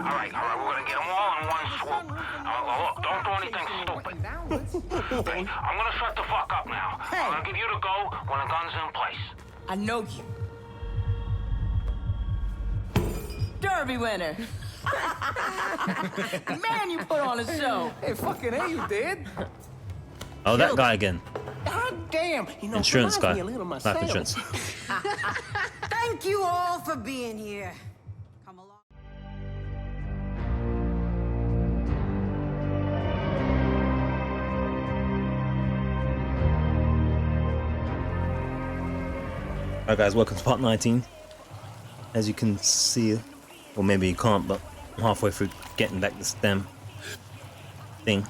Alright, we're gonna get them all in one swoop. Look, don't do anything stupid. Hey, I'm gonna shut the fuck up now. I'm gonna give you the go when the gun's in place. I know you. Derby winner. Man, you put on a show. Hey, fucking hey, you did. Oh, that guy again. God damn. You know, Insurance guy. reminds me a little of Life myself. insurance. Thank you all for being here. Come along. Alright guys, welcome to part 19. As you can see, or maybe you can't, but I'm halfway through getting back this damn thing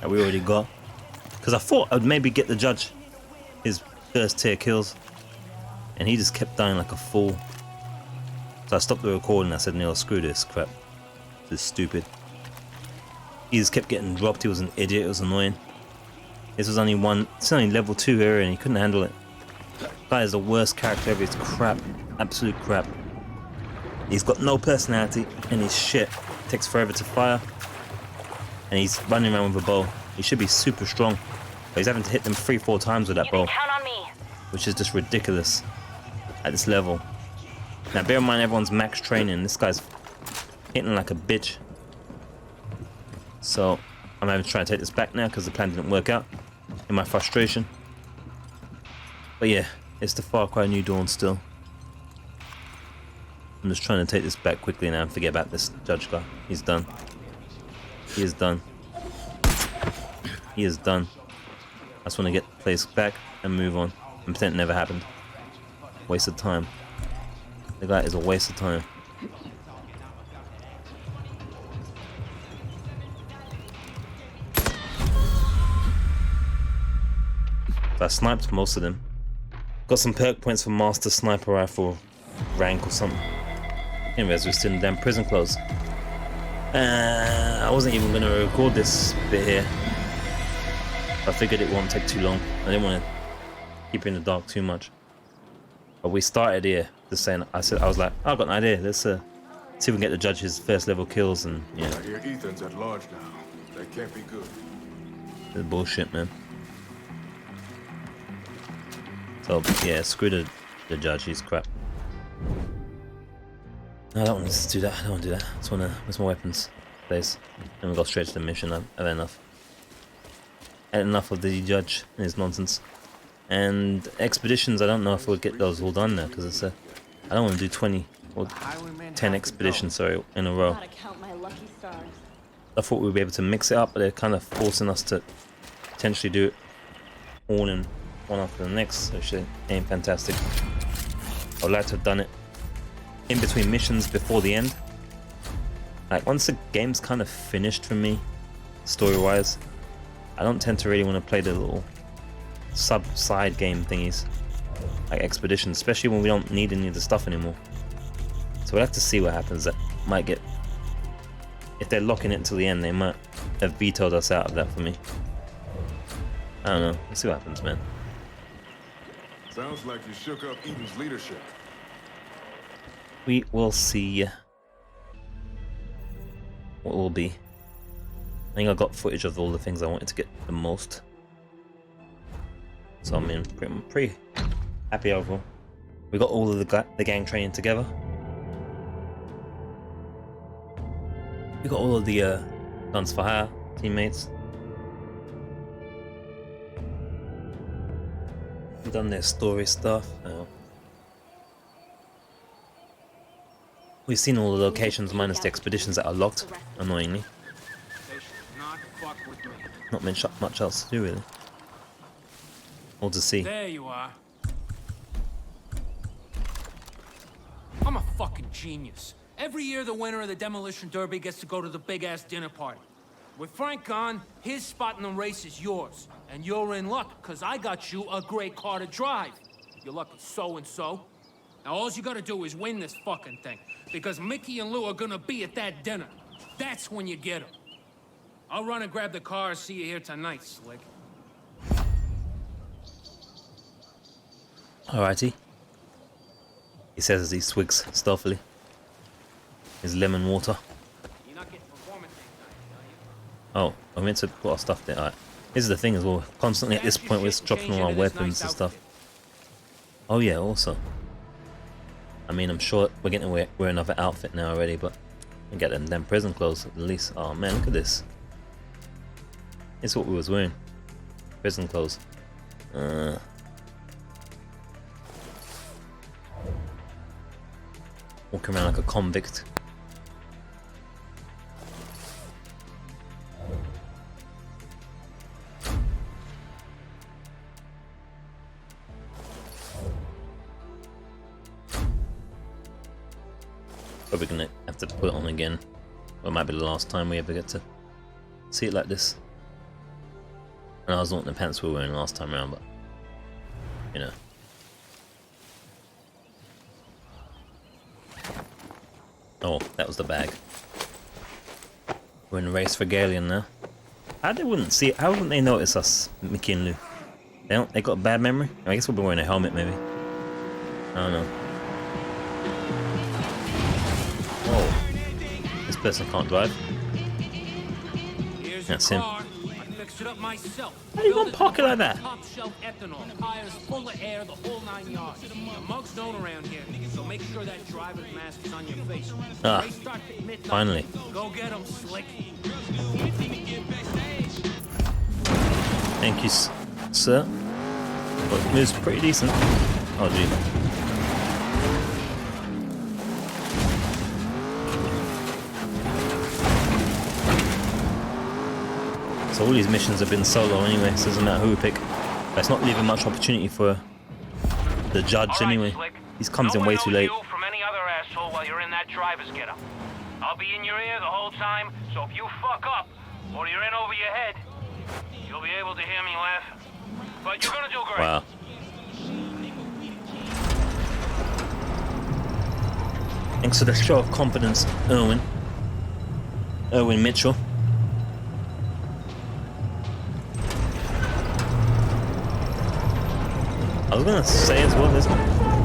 that we already got. Because I thought I'd maybe get the judge his first tier kills, and he just kept dying like a fool. So I stopped the recording. I said, no, screw this crap. This is stupid. He just kept getting dropped. He was an idiot. It was annoying. This was only it's only level 2 area, and he couldn't handle it. Guy is the worst character ever. It's crap. Absolute crap. He's got no personality, and he's shit. Takes forever to fire, and he's running around with a bow. He should be super strong, but he's having to hit them 3-4 times with that bow, count on me. which is just ridiculous at this level. Now bear in mind everyone's max training. This guy's hitting like a bitch. So I'm having to try to take this back now because the plan didn't work out in my frustration. But yeah, it's the Far Cry New Dawn still. I'm just trying to take this back quickly now and forget about this judge guy. He's done. He is done. He is done. I just want to get the place back and move on and pretend it never happened. Waste of time. The guy is a waste of time. I sniped most of them. Got some perk points for Master Sniper Rifle rank or something. Anyways, we're still in damn prison clothes. I wasn't even going to record this bit here. I figured it won't take too long. I didn't want to keep it in the dark too much. But we started here. Just saying, I was like, oh, I've got an idea. Let's see if we can get the judge his first level kills, and yeah. I hear Ethan's at large now. That can't be good. This bullshit, man. So yeah, screw the judge. He's crap. No, I don't want to do that. I don't want to do that. I just want to. Where's my weapons? Place. And we'll go straight to the mission. I've had enough. Had enough of the judge and his nonsense. And expeditions, I don't know if we'll get those all done now, because it's I don't want to do 20 or 10 expeditions, sorry, in a row. Gotta count my lucky stars. I thought we'd be able to mix it up, but they're kind of forcing us to potentially do it all in one after the next, which ain't fantastic. I would like to have done it in between missions before the end. Like, once the game's kind of finished for me, story-wise, I don't tend to really want to play the little side game thingies like expeditions, especially when we don't need any of the stuff anymore. So we'll have to see what happens. That might get, if they're locking it until the end, they might have vetoed us out of that for me. I don't know. We'll see what happens, man. Sounds like you shook up Eden's leadership. We will see what will be. I think I got footage of all the things I wanted to get the most. So I'm pretty happy overall. We got all of the gang training together. We got all of the Guns for Hire teammates. We've done their story stuff. We've seen all the locations minus the expeditions that are locked, annoyingly. Not much else to do, really. All to see. There you are. I'm a fucking genius. Every year the winner of the Demolition Derby gets to go to the big-ass dinner party. With Frank gone, his spot in the race is yours. And you're in luck, because I got you a great car to drive. Your luck is so-and-so. Now all you gotta do is win this fucking thing. Because Mickey and Lou are gonna be at that dinner. That's when you get them. I'll run and grab the car and see you here tonight, Slick. Alrighty. He says as he swigs stealthily. Is lemon water. You're not getting performance anxiety, are you? Oh, I meant to put our stuff there. Alright. This is the thing as well. Constantly at this point we're dropping all our weapons and stuff. Oh yeah, also. I mean, I'm sure we're getting wear another outfit now already, but we get them damn prison clothes at least. Oh man, look at this. It's what we was wearing. Prison clothes. Walking around like a convict. Probably gonna have to put it on again. Or it might be the last time we ever get to see it like this. And I was not in the pants we were wearing last time around, but you know. Oh, that was the bag. We're in a race for Galeon now. How wouldn't they notice us, Mickey and Lou? They got a bad memory? I guess we'll be wearing a helmet maybe. I don't know. Oh. This person can't drive. That's him. It up myself. How do you want to park it like that? Top shelf ethanol, tires full of air, the whole 9 yards. The mug's known around here, so make sure that driver's mask is on your face. Ah, finally. Go get him, Slick. Thank you, sir. But it moves pretty decent. Oh, gee. So all these missions have been solo anyway, so it doesn't matter who we pick. But it's not leaving much opportunity for the judge anyway. He comes in way too late. From any other asshole while you're in that driver's getup. I'll be in your ear the whole time, so if you fuck up or you're in over your head, you'll be able to hear me laugh. But you're gonna do great. Wow. Thanks for the show of confidence, Erwin Mitchell. I was gonna say as well, there's not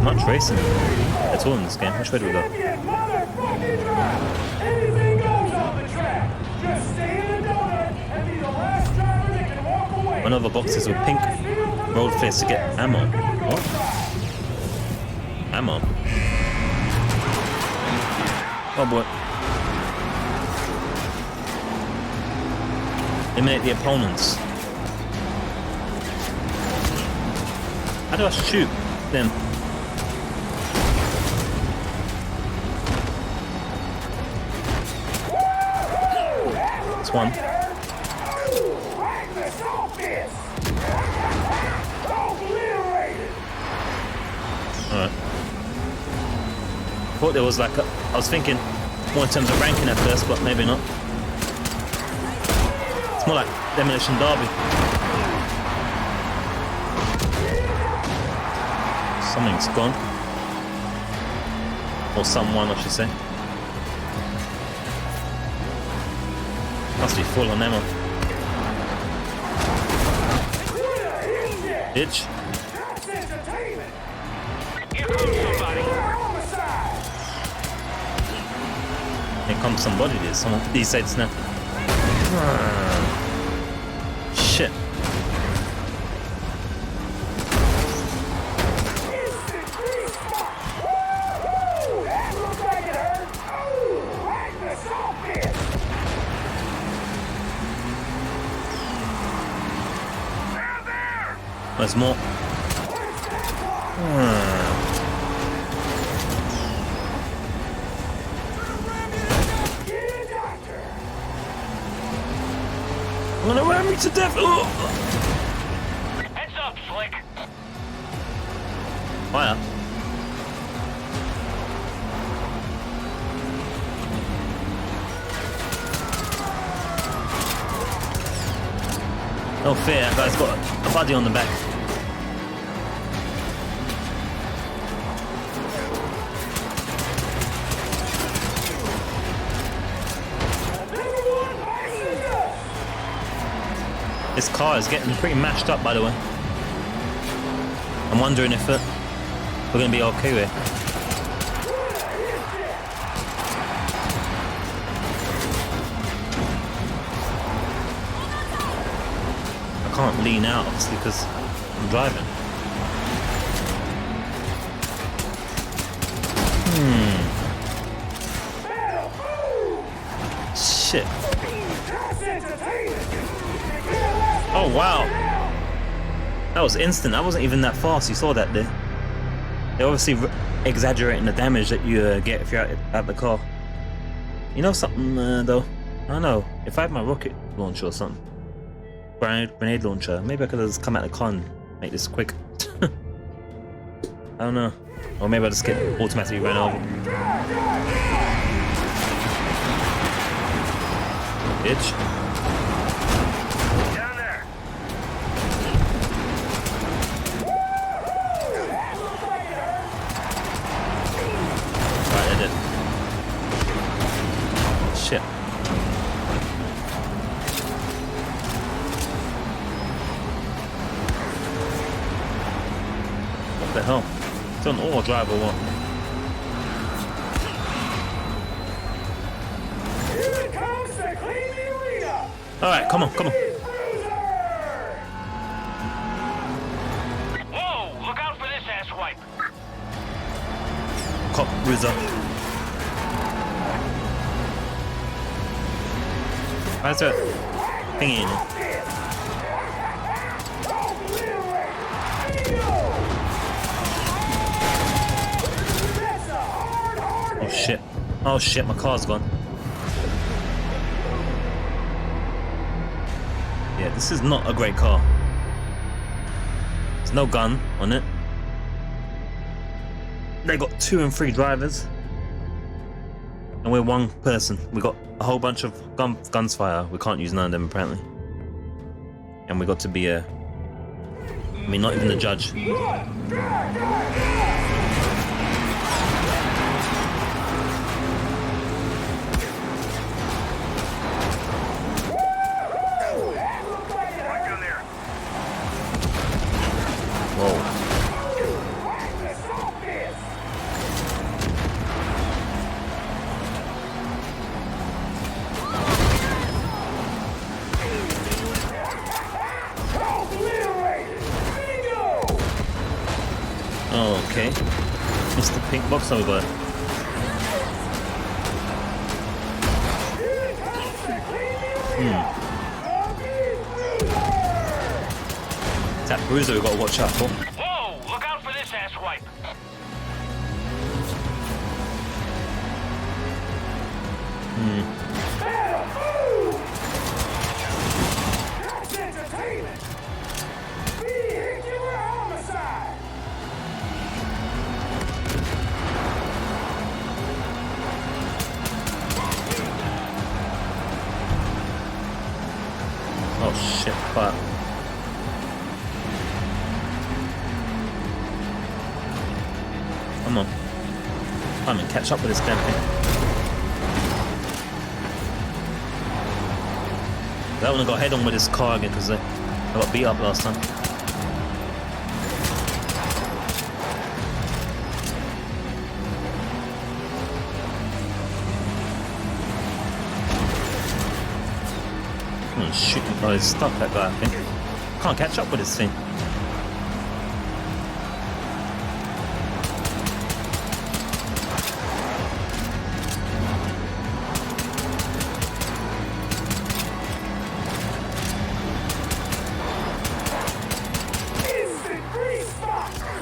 much racing at all in this game. Which way do we go? One of the boxes with pink road face to get ammo. What? Ammo? Oh boy. Eliminate the opponents. How do I shoot them? That's one. Alright. Thought there was like I was thinking more in terms of ranking at first, but maybe not. It's more like Demolition Derby. Something's gone. Or someone, I should say. Must be full on ammo. Bitch. Here comes somebody. There's someone to these sides now. Shit. There's more. I'm gonna ram me to death. Heads up, Slick. Fire. No fear, that guy's got a buddy on the back. This car is getting pretty mashed up, by the way. I'm wondering if we're gonna be okay with it. can't lean out, obviously, because I'm driving. Shit. Oh, wow. That was instant. I wasn't even that fast. You saw that there. They're obviously exaggerating the damage that you get if you're out the car. You know something, though? I don't know. If I had my rocket launcher or something, grenade launcher, maybe I could have just come out the car and make this quick. I don't know. Or maybe I'll just get automatically run over. Bitch. Down there. Right, I did. Shit. What the hell? It's on all drive or what? Alright, come on, come on. Whoa! Look out for this asswipe. Cop bruiser. Why's that thingy in it? Oh shit. Oh shit, my car's gone. Yeah, this is not a great car. There's no gun on it. They got 2 and 3 drivers. And we're 1 person. We got a whole bunch of guns fire. We can't use none of them apparently. And we got to be I mean, not even the judge. Oh, okay. Mr. Pink Box over. It's that bruiser we've got to watch out for. Whoa! Look out for this asswipe. Oh shit, fuck. Come on. Come and catch up with this damn thing. That one got head on with this car again because I got beat up last time. Oh shit, oh he's stuck, that guy, I think. Can't catch up with this thing.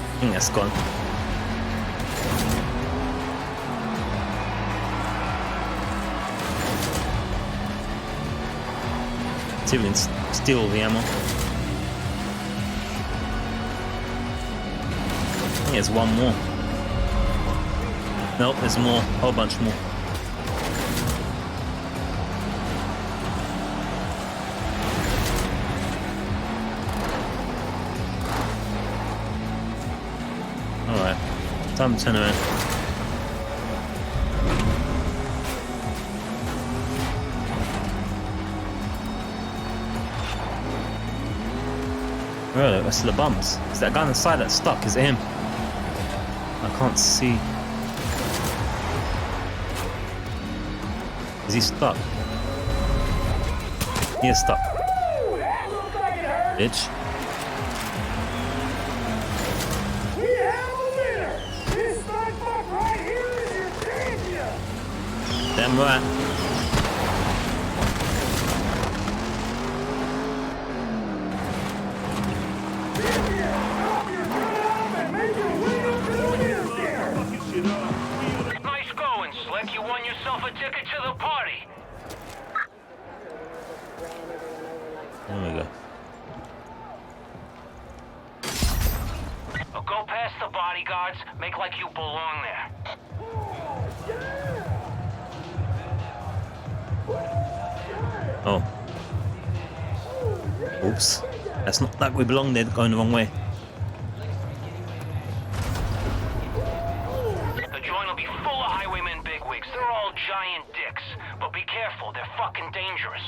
I think that's gone. See if we can steal the ammo. I think there's 1 more. Nope, there's more. A whole bunch more. Alright, time to turn around. Really, that's the bums. Is that guy on the side that's stuck? Is it him? I can't see. Is he stuck? He is stuck. bitch. We have a winner! This fuck right here is your champion! Damn right. Nice going, Slick. You won yourself a ticket to the party. There we go. Go past the bodyguards, make like you belong there. Oh. Oops. That's not like we belong there, going the wrong way. The joint will be full of Highwaymen bigwigs. They're all giant dicks. But be careful, they're fucking dangerous.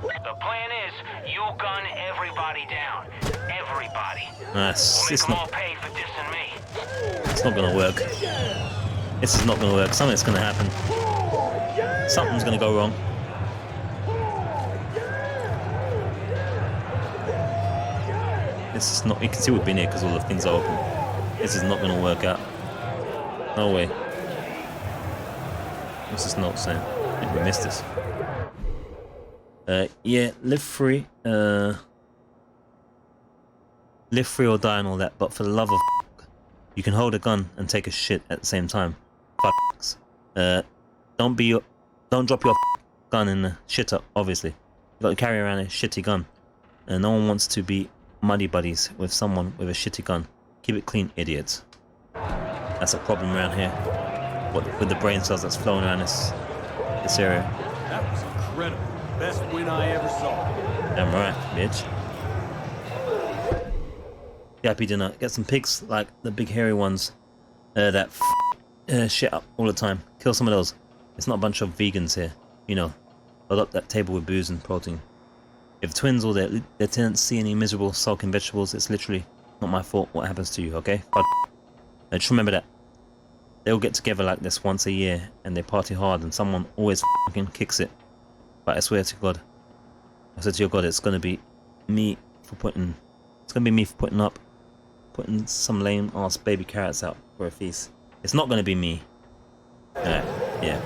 The plan is, you gun everybody down. Everybody. It's Make them all not. pay for dissing me. It's not gonna work. This is not gonna work. Something's gonna happen. Something's gonna go wrong. This is not. You can see we've been here because all the things are open. This is not gonna work out. No way. What's this note saying? I think we missed this. Yeah, live free. Live free or die and all that, but for the love of you can hold a gun and take a shit at the same time. Fucks. Don't drop your gun in the shitter, obviously. You gotta carry around a shitty gun. And no one wants to be muddy buddies with someone with a shitty gun. Keep it clean, idiots. That's a problem around here. What with the brain cells that's flowing around this area. That was incredible. Best win I ever saw. Damn right, bitch. Happy dinner. Get some pigs like the big hairy ones that shit up all the time. Kill some of those. It's not a bunch of vegans here. You know, load up that table with booze and protein. If twins or their tenants see any miserable sulking vegetables, it's literally not my fault what happens to you, okay? But just remember that. They all get together like this once a year and they party hard and someone always fucking kicks it. But I swear to God, I said to your God, it's gonna be me for putting some lame ass baby carrots out for a feast. It's not gonna be me. Alright, yeah.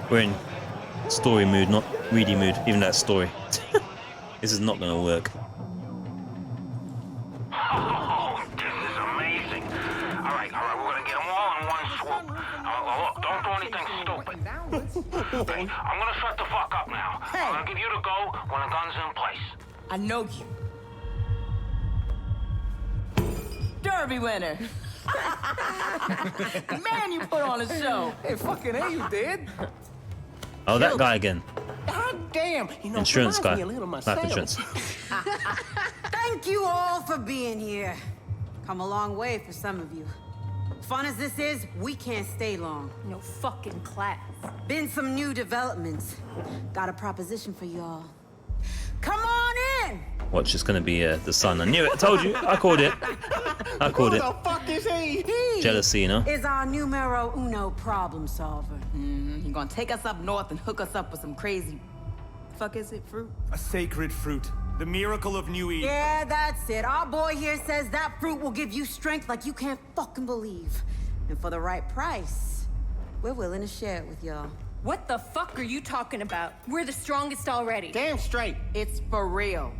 We're in story mood, not ready mood, even that story. This is not gonna work. Oh, this is amazing. Alright, we're gonna get them all in one swoop. Look, don't do anything stupid. Okay, I'm gonna shut the fuck up now. I'm gonna give you the go when the gun's in place. I know you. Derby winner. Man, you put on a show. Hey, fucking A, you did. Oh, that guy again. God damn. Insurance guy. reminds me a little of Life myself. insurance. Thank you all for being here. Come a long way for some of you. Fun as this is, we can't stay long. No fucking class. Been some new developments. Got a proposition for y'all. Come on in! Watch, it's gonna be the sun. I knew it. I told you. I called it. I called Who it. the fuck is he? He Jealousy, you know? is our numero uno problem solver. You're gonna take us up north and hook us up with some crazy... Fuck is it, fruit? A sacred fruit. The miracle of New Eden. Yeah, that's it. Our boy here says that fruit will give you strength like you can't fucking believe. And for the right price, we're willing to share it with y'all. What the fuck are you talking about? We're the strongest already. Damn straight. It's for real.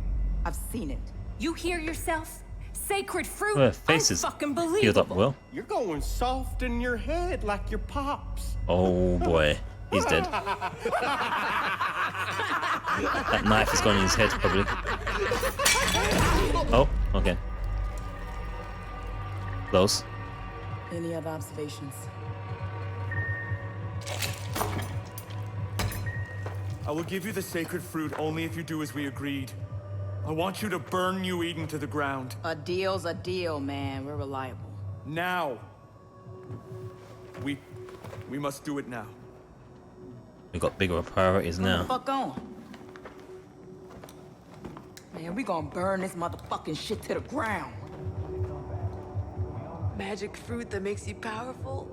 I've seen it. You hear yourself? Sacred fruit? Her face is fucking healed up believable. well. You're going soft in your head like your pops. Oh boy, he's dead. That knife has gone in his head, probably. Oh, okay. Close. Any other observations? I will give you the sacred fruit only if you do as we agreed. I want you to burn New Eden to the ground. A deal's a deal, man. We're reliable. Now. We must do it now. We got bigger priorities now. Fuck on. Man, we gonna burn this motherfucking shit to the ground. Magic fruit that makes you powerful?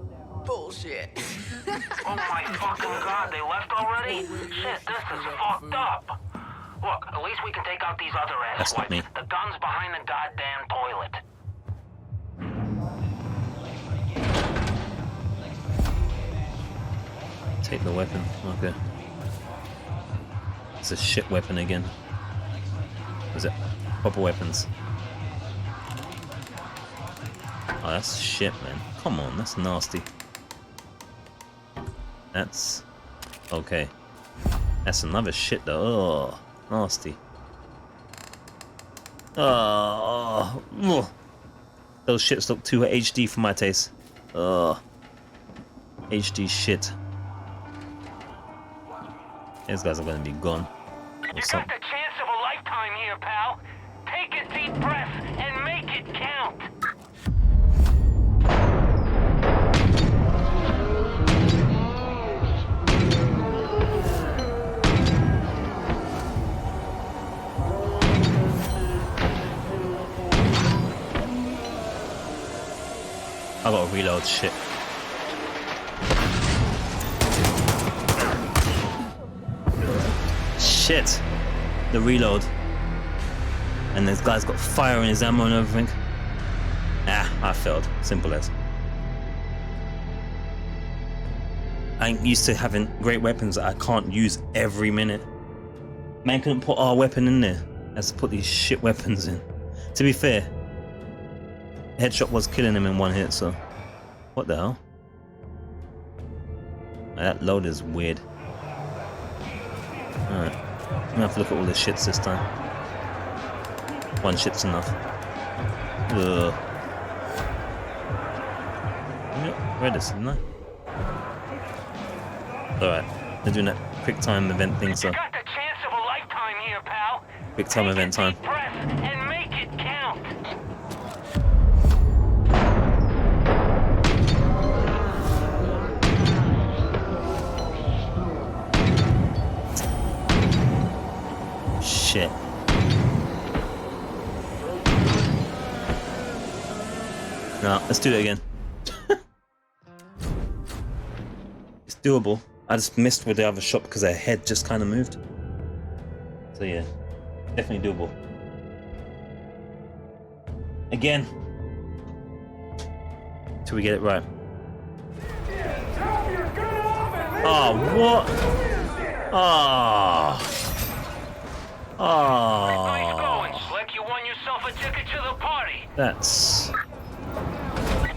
Bullshit. Oh my fucking God, they left already? Shit, this is fucked up. Look, at least we can take out these other That's not me. The gun's behind the goddamn toilet. Take the weapon. Okay. It's a shit weapon again. Was it proper weapons? Oh, that's shit, man. Come on, that's nasty. That's okay. That's another shit though. Oh, nasty. Oh, ugh. Those shits look too HD for my taste. Ugh. HD shit. These guys are gonna be gone. You got the chance of a lifetime here, pal. Take a deep breath and make it count. I gotta reload shit. Shit! The reload. And this guy's got fire in his ammo and everything. Ah, I failed. Simple as. I ain't used to having great weapons that I can't use every minute. Man couldn't put our weapon in there. Has to put these shit weapons in. To be fair, headshot was killing him in one hit, so what the hell? That load is weird. Alright, I'm gonna have to look at all the shits this time. One shit's enough. Ugh. Yep, read this, didn't I? Alright, they're doing that quick time event thing, so. You got the chance of a lifetime here, pal. Quick time event time. Deep breath and make it count. Shit. No, let's do it again. It's doable. I just missed with the other shot because her head just kind of moved. So yeah, definitely doable. Again. Till we get it right. Oh, what? Oh. Nice Oh. going, Slick. You won yourself a ticket to the party. That's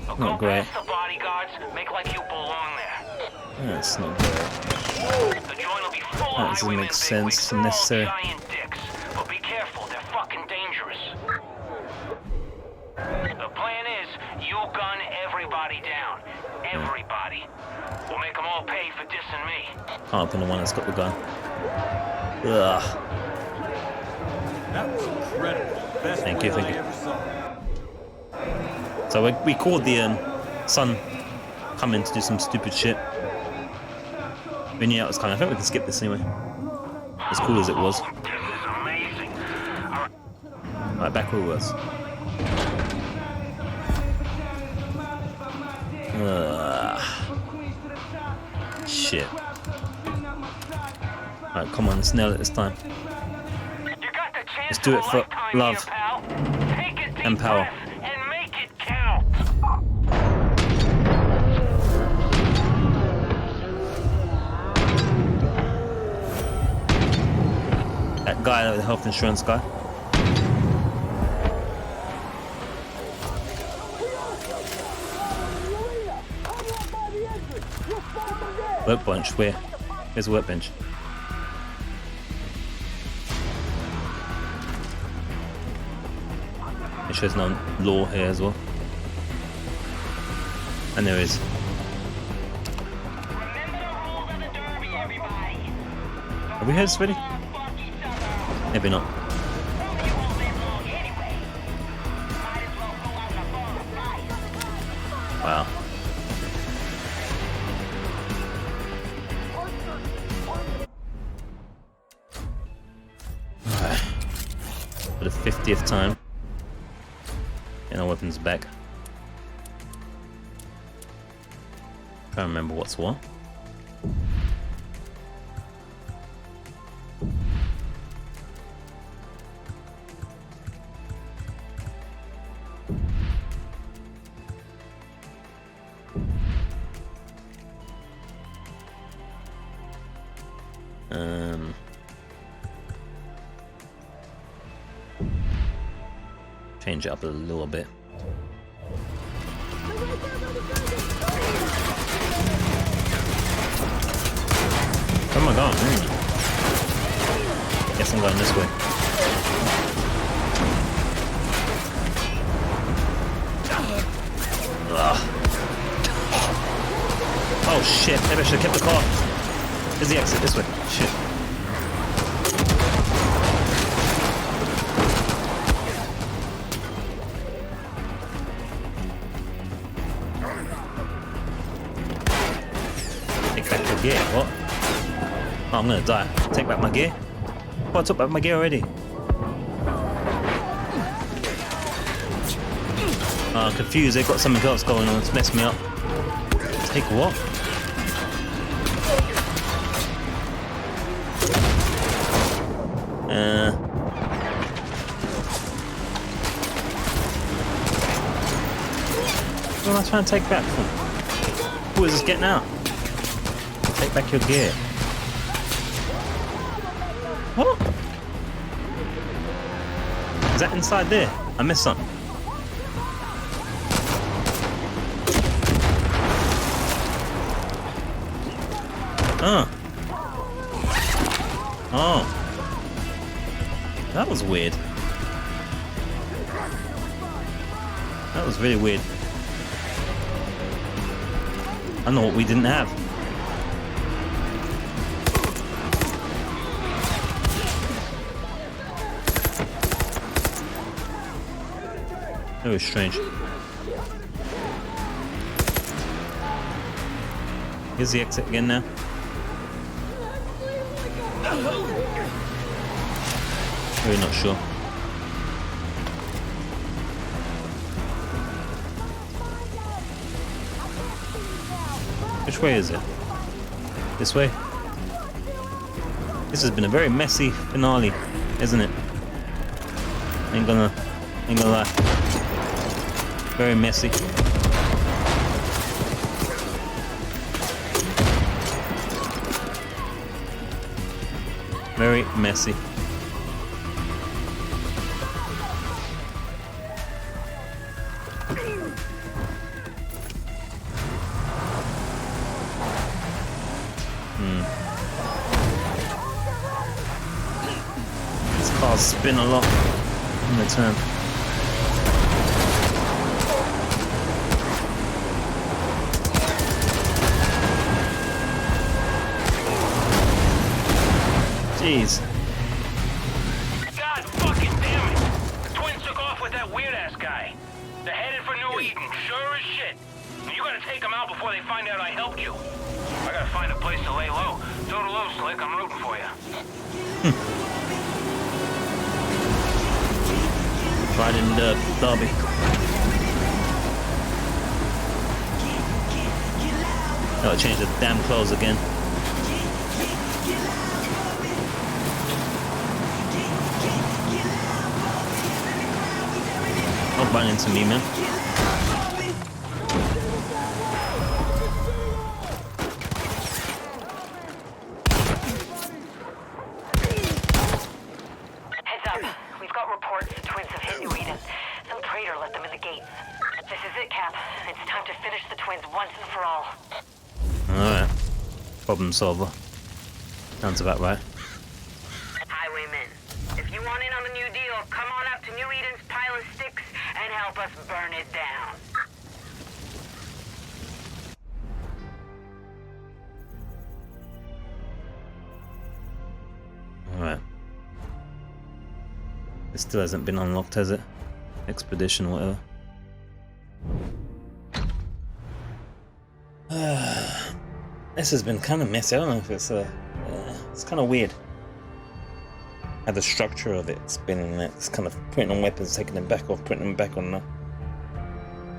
Go not great. past the bodyguards. Make like you belong there. That's not great. The joint will be full That of doesn't highwaymen, make sense, bigwigs. They're all unnecessary. giant dicks. But be careful, they're fucking dangerous. The plan is, you gun everybody down. Everybody. We'll make them all pay for dissing me. Can't open the one that's got the gun. Ugh. That was incredible. Best Thank you, wheel thank I you. ever saw. So we called the sun coming to do some stupid shit. We knew that was coming. I think we can skip this anyway. As cool as it was. This is amazing. Right, back where it was. Shit. Alright, come on, let's nail it this time. You got the chance Let's do of it a for lifetime love here, pal. Take a deep and power. breath and make it count. That guy, the health insurance guy. Workbench, where? Where's the workbench? Make sure there's no law here as well. And there is. Have we heard this already? Maybe not. Wow. Alright. For the 50th time. Getting our weapons back. Trying to remember what's what. Change it up a little bit. Oh my god, guess I'm going this way. Ugh. Oh shit, maybe I should have kept the car. Here's the exit, this way. Shit. Take back your gear, what? Oh, I'm gonna die. Take back my gear? Oh, I took back my gear already. I'm confused, they've got something else going on, it's messed me up. Take what? What am I trying to take back from? Who is this getting out? Take back your gear. What? Is that inside there? I missed something. Oh. Oh. That was weird. That was really weird. I know what we didn't have. That was strange. Here's the exit again now. Really not sure. Which way is it? This way? This has been a very messy finale, isn't it? Ain't gonna lie. Very messy. Very messy. This car's spin a lot in the turn. Jeez. God fucking damn it! The twins took off with that weird-ass guy. They're headed for New Eden, sure as shit. You gotta take them out before they find out I helped you. I gotta find a place to lay low. Toodaloo, Slick, I'm rooting for you. Right in the derby. Gotta change the damn clothes again. Don't run into me, man. Heads up. We've got reports the twins have hit New Eden. Some traitor let them in the gates. This is it, Cap. It's time to finish the twins once and for all. Alright. Problem solver. Sounds about right. Highwaymen, if you want in on the new deal, come on up to New Eden's pile of sticks and help us burn it down. Alright. It still hasn't been unlocked, has it? Expedition, whatever. This has been kind of messy. I don't know if it's kind of weird. How the structure of it's been, it's kind of putting on weapons, taking them back off, putting them back on.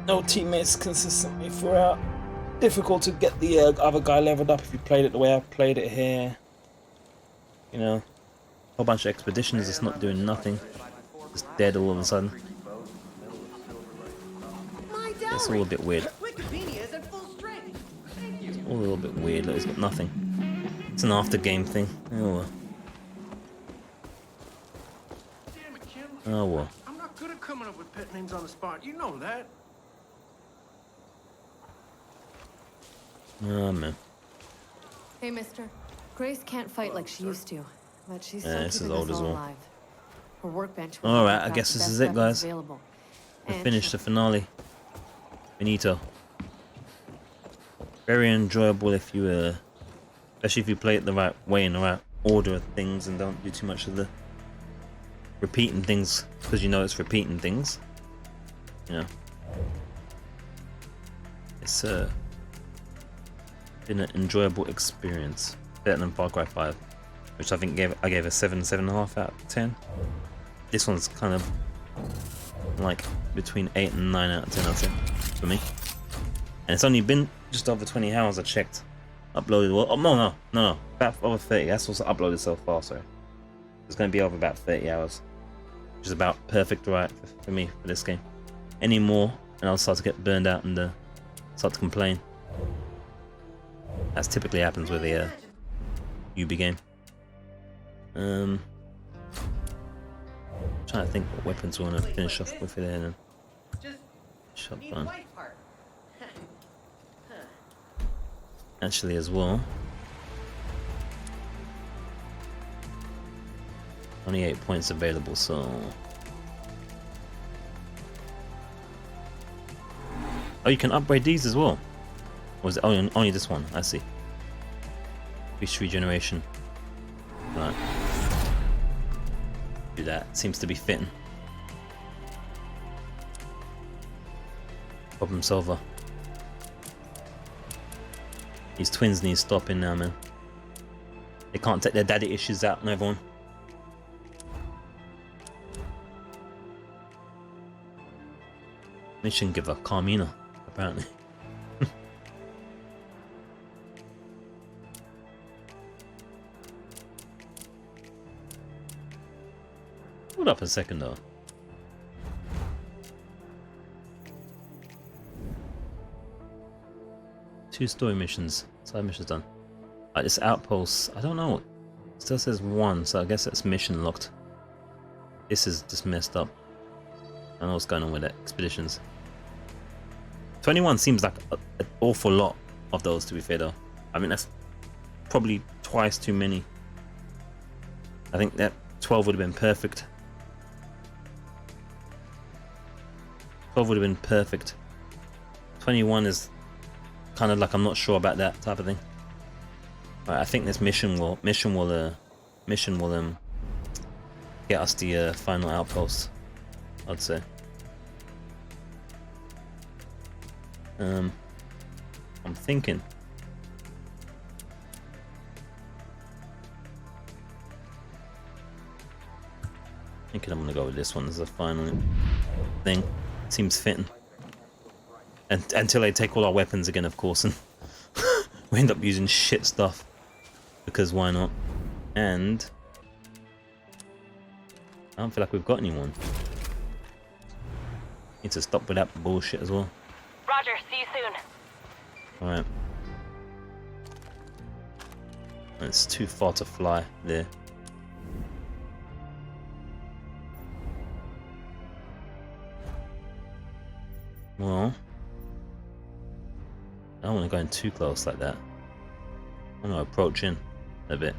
No teammates consistently throughout. Difficult to get the other guy leveled up if you played it the way I've played it here. You know, a whole bunch of expeditions that's not doing nothing. Just dead all of a sudden. It's all a bit weird. It's all a little bit weird, like it's got nothing. It's an after game thing. Oh well. Damn it, Kim. Oh well. I'm not good at coming up with pet names on the spot. You know that. Oh man. Hey, mister. Grace can't fight like she used to, but she's still This is keeping old us as all well. alive. Her workbench. Alright, I guess this is it, guys. We finished the finale. Finito. Very enjoyable if you especially if you play it the right way in the right order of things and don't do too much of the repeating things because you know it's repeating things. You know. It's been an enjoyable experience. Better than Far Cry 5, which I think I gave a 7.5 out of 10. This one's kind of like between 8 and 9 out of 10, I'd say, for me. And it's only been just over 20 hours I checked. Uploaded, well, oh, no, about over 30. That's what's uploaded so far, so it's going to be over about 30 hours. Which is about perfect, right, for me, for this game. Any more, and I'll start to get burned out and start to complain. That typically happens with a UB game. Trying to think what weapons we want to finish off with here then. Shotgun. Actually, as well. Only 8 points available, so. Oh, you can upgrade these as well. Or is it only this one? I see. Increased regeneration. Right. Do that. Seems to be fitting. Problem solver. These twins need stopping now, man. They can't take their daddy issues out on everyone. Mission giver, Carmina, apparently. Hold up a second though. Two story missions, side missions done. Like this outpost, I don't know. It still says 1, so I guess it's mission locked. This is just messed up. I don't know what's going on with it. Expeditions. 21 seems like an awful lot of those, to be fair though. I mean, that's probably twice too many. I think that 12 would have been perfect. 12 would have been perfect. 21 is kind of like I'm not sure about that type of thing. Right, I think this mission will get us the final outpost, I'd say. I'm thinking. I'm gonna go with this one as the final thing. Seems fitting. And until they take all our weapons again, of course, and we end up using shit stuff because why not? And I don't feel like we've got anyone. Need to stop with that bullshit as well. Roger, see you soon. Alright. It's too far to fly there. Well, I don't want to go in too close like that. I want to approach in a bit.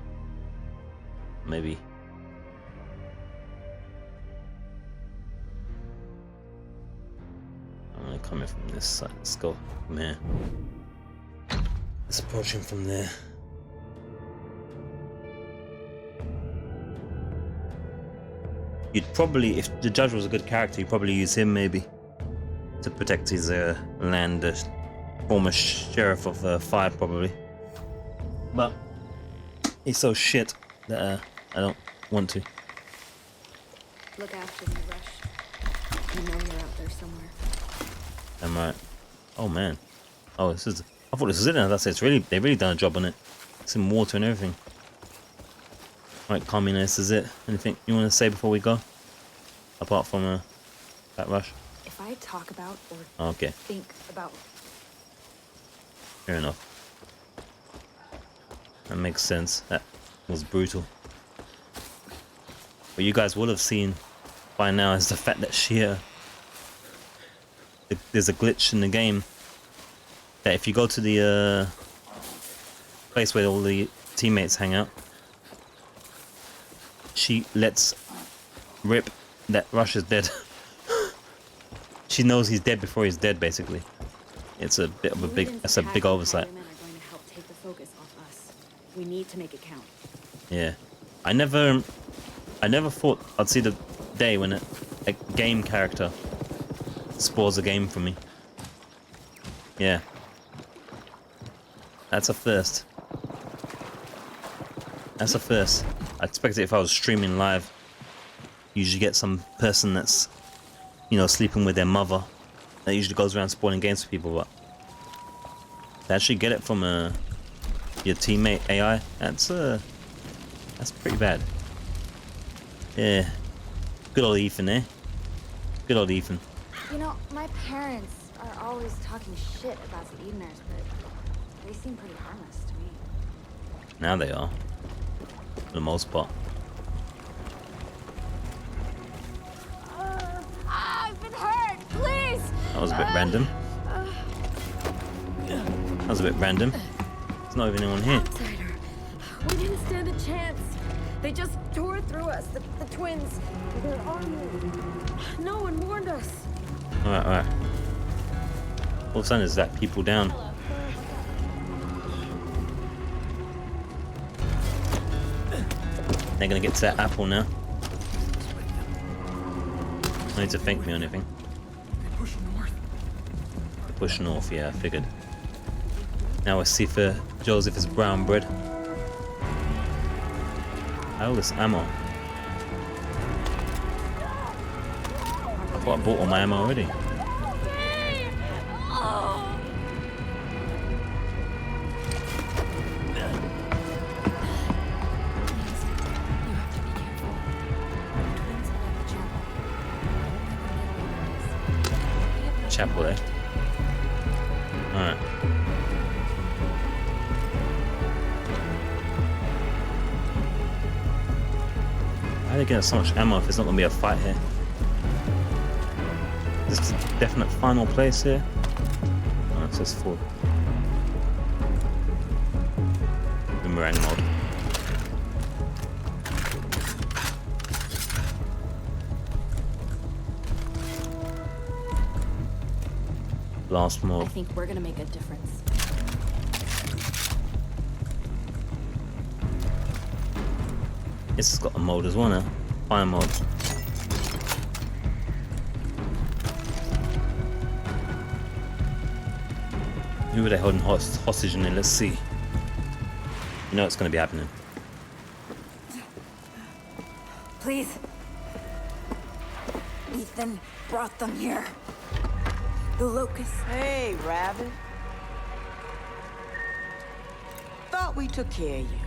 Maybe. I'm going to come in from this side. Let's go from here. Let's approach him from there. You'd probably, if the judge was a good character, you'd probably use him maybe to protect his land, former sheriff of 5 probably. But he's so shit that I don't want to. Look after me, Rush. You know you're out there somewhere. Am I? Oh man. Oh, this is. I thought this was it. Now that's it. It's really. They've really done a job on it. Some water and everything. Right, Carmina, this is it. Anything you want to say before we go? Apart from that Rush. If I talk about or think about. Fair enough. That makes sense. That was brutal. What you guys will have seen by now is the fact that there's a glitch in the game that if you go to the place where all the teammates hang out, she lets rip that Rush is dead. She knows he's dead before he's dead, basically. It's a bit of a big, that's a big oversight. Highwaymen are going to help take the focus off us. We need to make it count. Yeah, I never thought I'd see the day when a game character spoils a game for me. Yeah, that's a first. That's a first. I expected if I was streaming live, you usually get some person that's, you know, sleeping with their mother. That usually goes around spoiling games for people, but to actually get it from your teammate AI, that's pretty bad. Yeah, good old Ethan, eh? Good old Ethan. You know, my parents are always talking shit about the Edeners, but they seem pretty harmless to me. Now they are, for the most part. I've been hurt, please! That was a bit random. That was a bit random. There's not even anyone here. Outsider. We didn't stand a chance. They just tore through us, the twins. Their army. No one warned us. Alright, alright. All of a sudden there's that people down. They're gonna get to that apple now. No need to thank me or anything. They push north, yeah, I figured. Now we'll see for Joseph is brown bread. All this ammo. I thought I bought all my ammo already. Chapel there. Alright. How are they getting so much ammo if there's not going to be a fight here? Is this a definite final place here? Oh, it says full. Boomerang mode. Blast mode. I think we're gonna make a difference. This has got a mode as well now. Fire mode. Who are they holding hostage in there? Let's see. You know it's going to be happening. Please. Ethan brought them here. The locust. Hey, Rabbit. Thought we took care of you.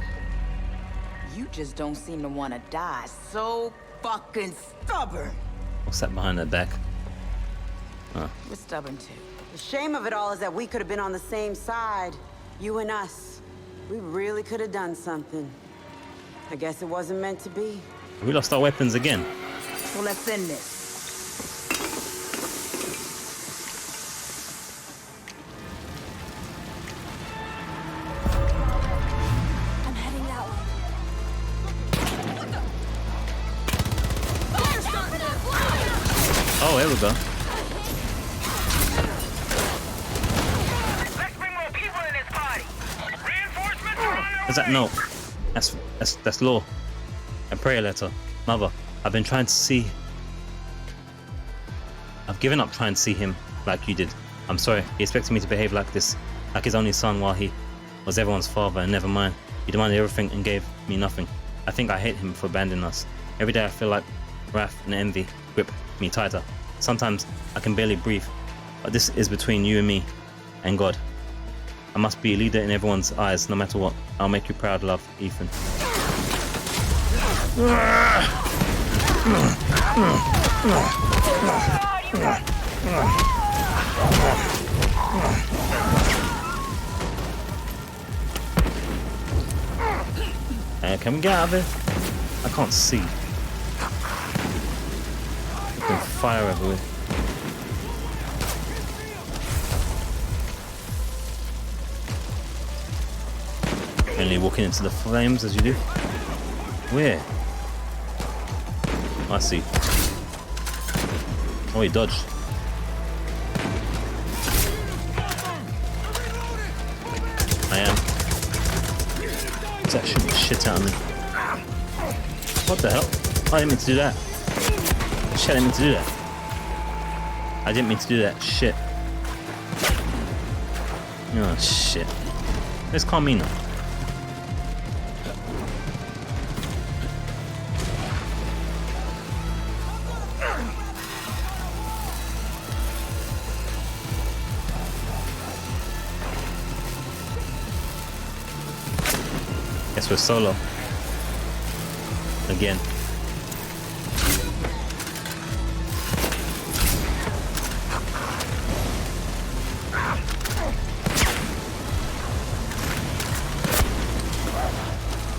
You just don't seem to want to die. So fucking stubborn. What's that behind their back? Oh. We're stubborn too. The shame of it all is that we could have been on the same side. You and us. We really could have done something. I guess it wasn't meant to be. We lost our weapons again. So let's end this. I'm heading that way. Oh, here we go. Let's bring more people in this party. Reinforcements are on their What's that way. note? That's law. A prayer letter. Mother, I've been trying to see. I've given up trying to see him like you did. I'm sorry. He expected me to behave like this, like his only son while he was everyone's father, and never mind. He demanded everything and gave me nothing. I think I hate him for abandoning us. Every day I feel like wrath and envy grip me tighter. Sometimes I can barely breathe, but this is between you and me and God. I must be a leader in everyone's eyes, no matter what. I'll make you proud, love, Ethan. Can we get out of here? I can't see. There's fire everywhere. Only walking into the flames as you do. Where? I see. Oh, he dodged. I am. Is that shooting shit out of me? What the hell? I didn't mean to do that. Shit, I didn't mean to do that. I didn't mean to do that. Shit. Oh, shit. Let's call me now. Guess we're solo. Again.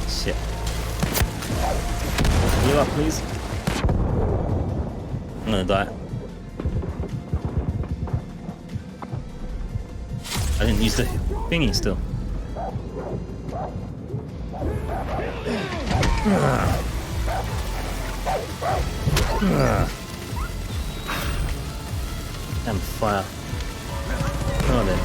Shit. Heal up, please. I'm gonna die. I didn't use the thingy still. Damn fire. Oh, then.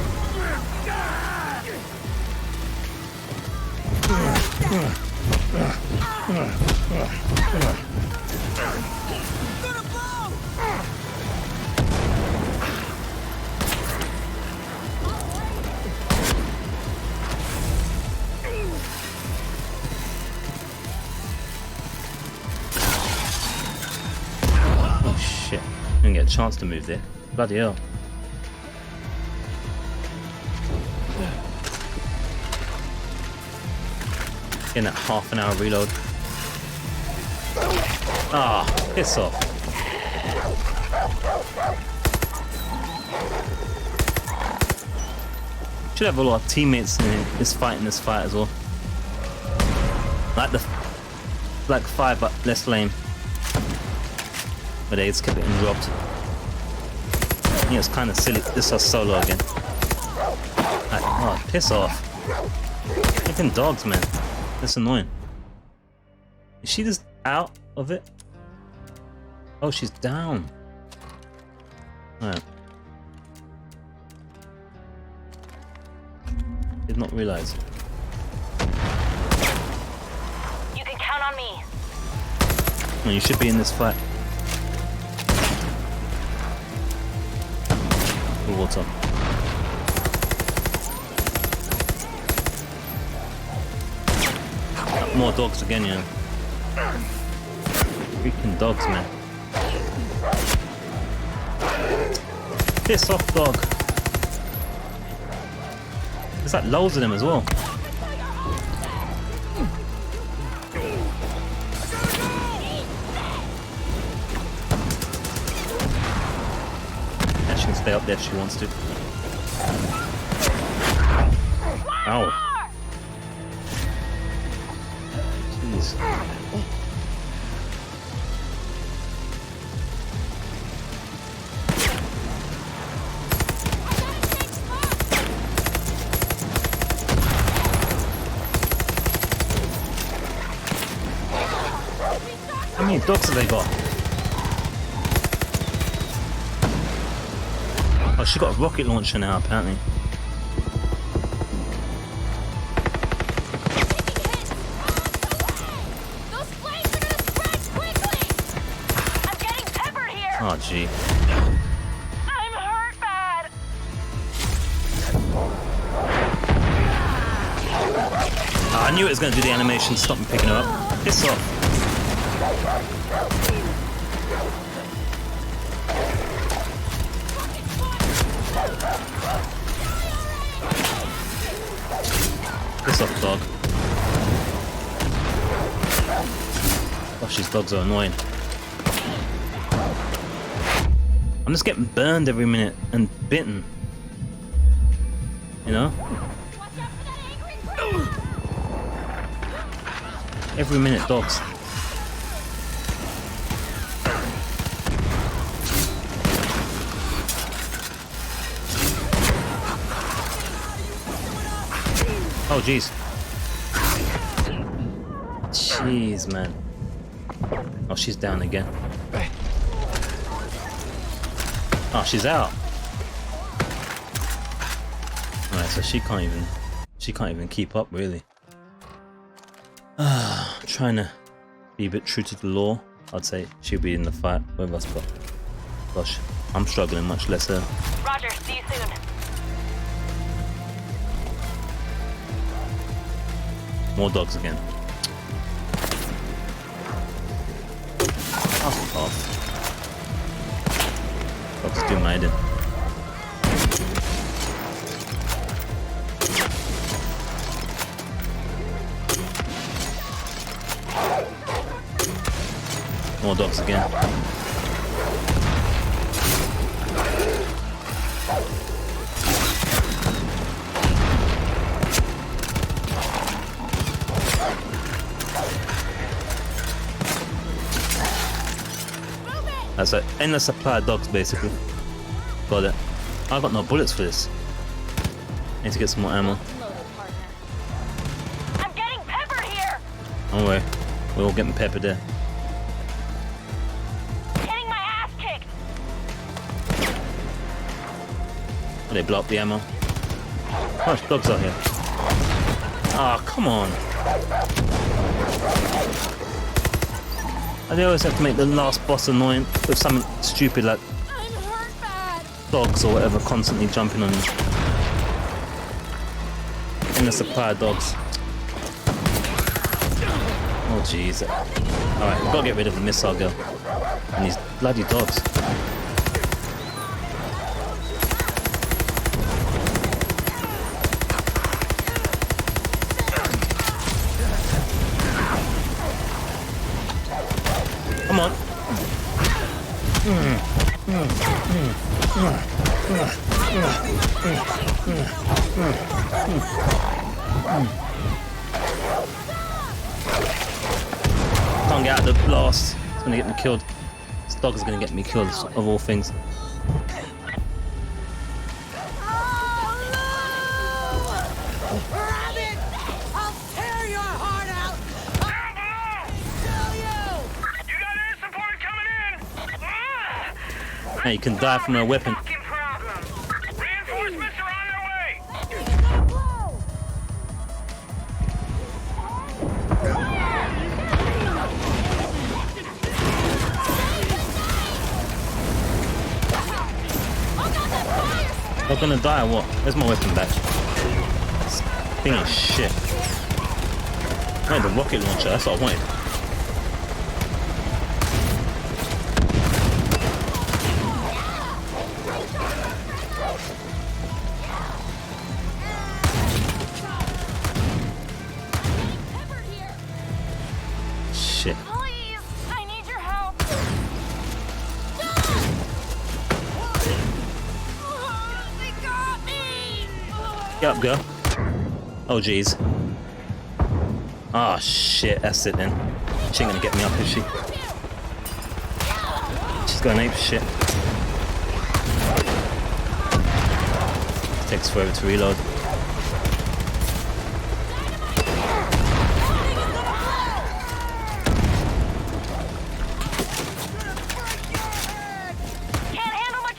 Oh shit. Didn't get a chance to move there. Bloody hell. In that half an hour reload. Ah, piss off. Should have a lot of teammates in this fight as well. Like 5 but less lame. But they just kept getting dropped. Yeah, it's kind of silly. This was solo again. Like, oh, piss off. Freaking dogs, man. That's annoying. Is she just out of it? Oh, she's down. Alright. Did not realize. You can count on me. Well, you should be in this fight. The water. More dogs again, yeah. Freaking dogs, man. Piss off, dog. There's like loads of them as well. Yeah, she can stay up there if she wants to. Ow. Jeez. How many dogs have they got? Oh, she got a rocket launcher now, apparently. Oh, gee. I'm hurt bad. Oh, I knew it was going to do the animation. Stop me picking her up. Piss off. Piss off, dog. Gosh, these dogs are annoying. I'm just getting burned every minute and bitten. You know? Every minute, dogs. Oh, jeez. Jeez, man. Oh, she's down again. Oh, she's out. Alright, so she can't even keep up, really. Trying to be a bit true to the law. I'd say she'll be in the fight with us, but gosh, I'm struggling much less her. Roger, see you soon. More dogs again. Fuck off. Dogs do my head in. More dogs again. That's an endless supply of dogs, basically. Got it. I got no bullets for this. Need to get some more ammo. I'm getting peppered here. Don't worry, we're all getting peppered there. Getting my ass kicked. Oh, they blow up the ammo. How much dogs out here? Ah, come on. And they always have to make the last boss annoying with something stupid like dogs or whatever constantly jumping on you. And the supply of dogs. Oh jeez. Alright, we've got to get rid of the missile girl. And these bloody dogs. Come on. Can't get out of the blast. It's gonna get me killed. This dog is gonna get me killed, of all things. Hey, you can die from a weapon. Reinforcements are on their way. They're gonna die or what? Where's my weapon back? This thing is shit. I wanted the rocket launcher, that's what I wanted. Shit. Please, I need your help. They got me. Get up, girl. Oh, jeez. Ah, shit. That's it then. She ain't gonna get me up, is she? She's going ape shit. Takes forever to reload.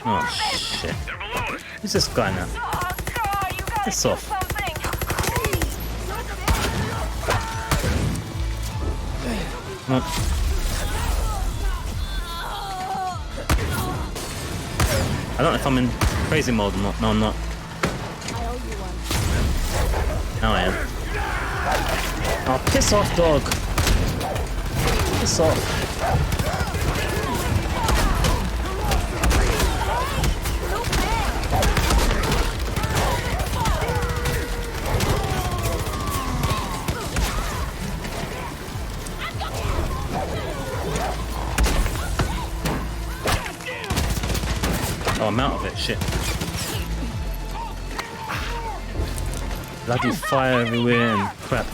Oh shit. Who's this guy now? Piss off. No. I don't know if I'm in crazy mode or not. No, I'm not. Now I am. Oh, piss off, dog. Piss off. Oh, I'm out of it, shit. Bloody fire everywhere and crap.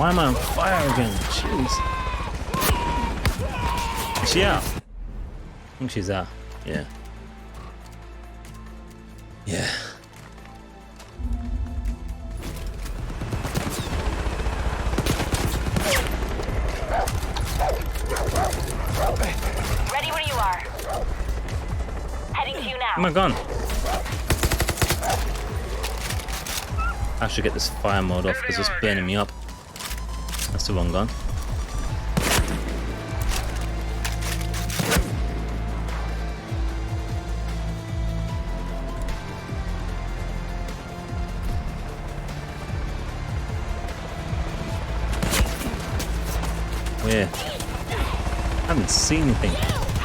Why am I on fire again? Jeez. Is she out? I think she's out. Yeah. Yeah. Ready when you are. Heading to you now. Oh my gun. I should get this fire mode off because it's burning me up. That's the wrong gun. Where? I haven't seen anything.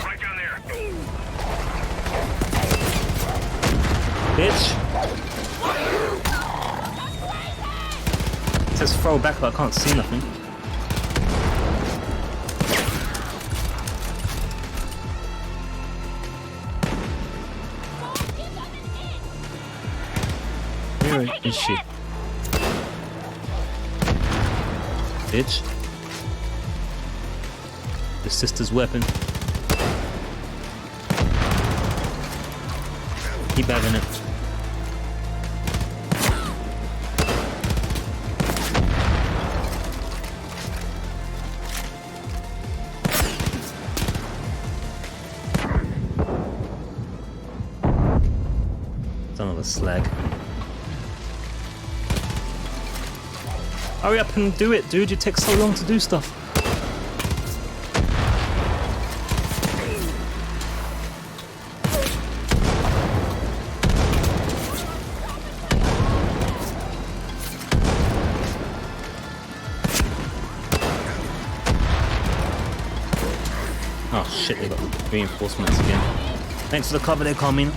Right down there. Bitch! It says throw back, but I can't see nothing. Where is she? Bitch. The sister's weapon. Keep having it. Son of a slag. Hurry up and do it, dude. You take so long to do stuff. Oh shit, they got reinforcements again. Thanks for the cover there, Carmine.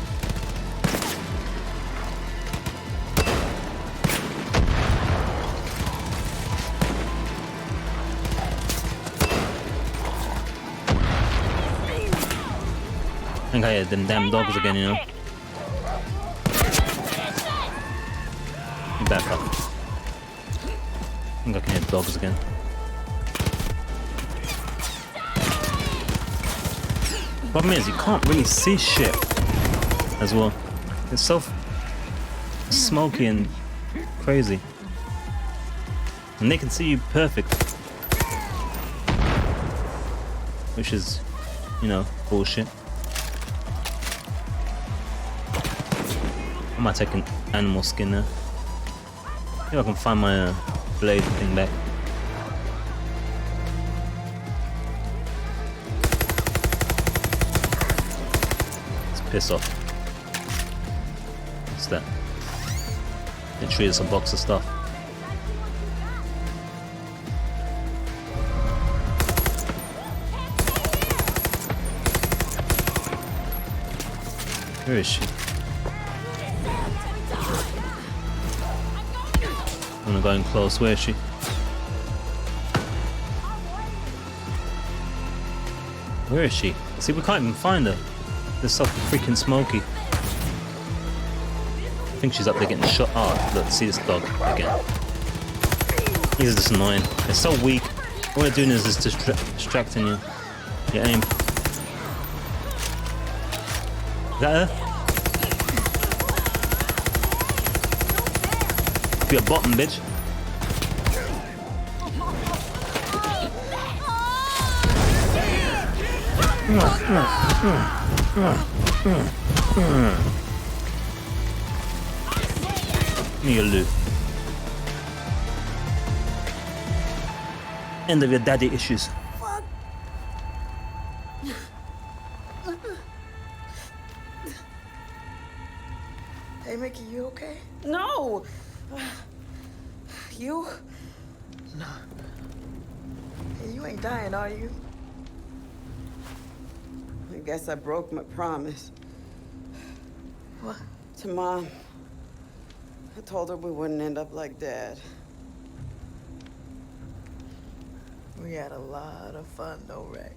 I think I had them damn dogs again, you know. Back up. I think I can hear dogs again. Problem is, you can't really see shit as well. It's so smoky and crazy. And they can see you perfect. Which is, you know, bullshit. I might take an animal skin there. Maybe I can find my blade thing back. Piss off. What's that? Literally it's a box of stuff. Where is she? I'm gonna go in close. Where is she? Where is she? See, we can't even find her. It's so freaking smoky. I think she's up there getting shot. Oh, look, see this dog again. He's just annoying. They're so weak. All they're doing is just distracting you. Your aim. Is that her? Be a bottom, bitch. Me your loot. End of your daddy issues. Hey, Mickey, you okay? No! You? No. Hey, you ain't dying, are you? I guess I broke my promise. What? To Mom. I told her we wouldn't end up like Dad. We had a lot of fun, though, Ray.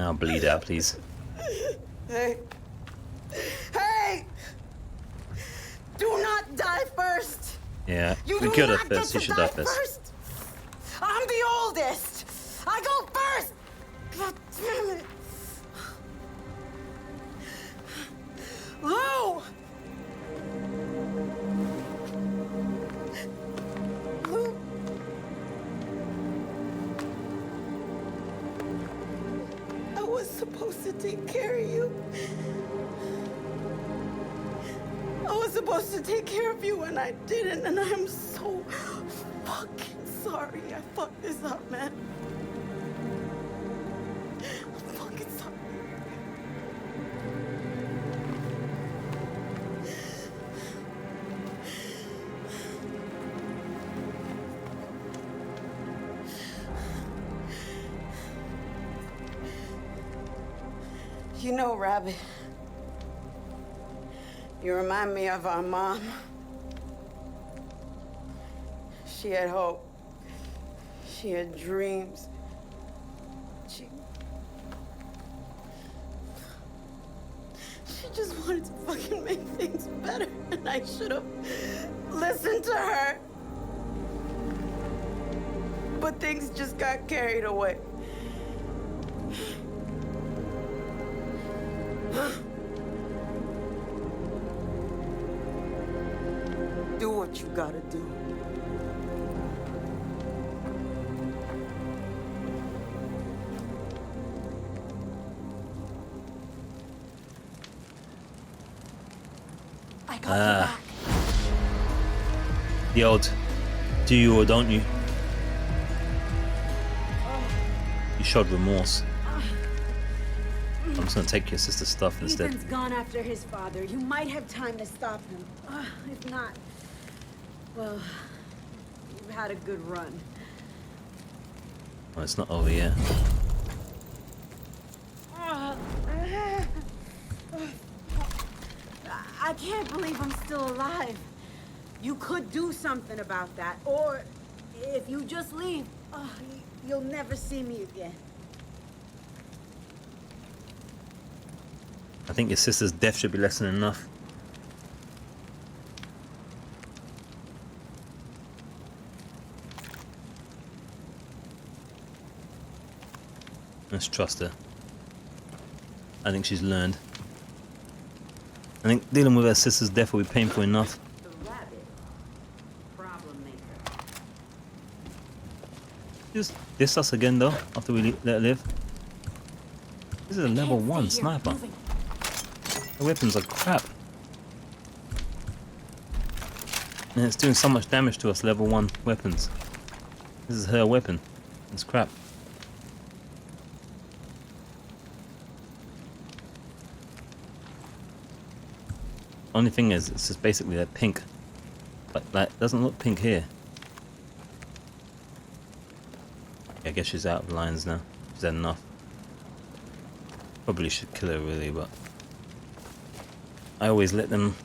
I'll bleed out, please. Hey! Hey! Do not die first! Yeah, You we do killed her not get first. You to should die die first. first! I'm the oldest! I go first! God damn it! Lou! Lou? I was supposed to take care of you. I was supposed to take care of you and I didn't, and I'm so fucking sorry I fucked this up, man. I'm fucking sorry. You know, Rabbit, you remind me of our mom. She had hope. She had dreams. She just wanted to fucking make things better, and I should have listened to her. But things just got carried away. Do what you gotta do. I got your back. The old do you or don't you? You showed remorse. I'm just gonna take your sister's stuff instead. Ethan's gone after his father. You might have time to stop him. If not, well, you've had a good run. Well, it's not over yet. I can't believe I'm still alive. You could do something about that, or if you just leave, you'll never see me again. I think your sister's death should be less than enough. Let's trust her. I think she's learned. I think dealing with her sister's death will be painful enough. The rabbit, problem maker. Just diss us again though, after we let her live. This is a level 1 sniper. The weapons are crap. And it's doing so much damage to us, level 1 weapons. This is her weapon. It's crap. Only thing is, it's just basically that pink. But that doesn't look pink here. Yeah, I guess she's out of lines now. She's had enough. Probably should kill her really, but I always let them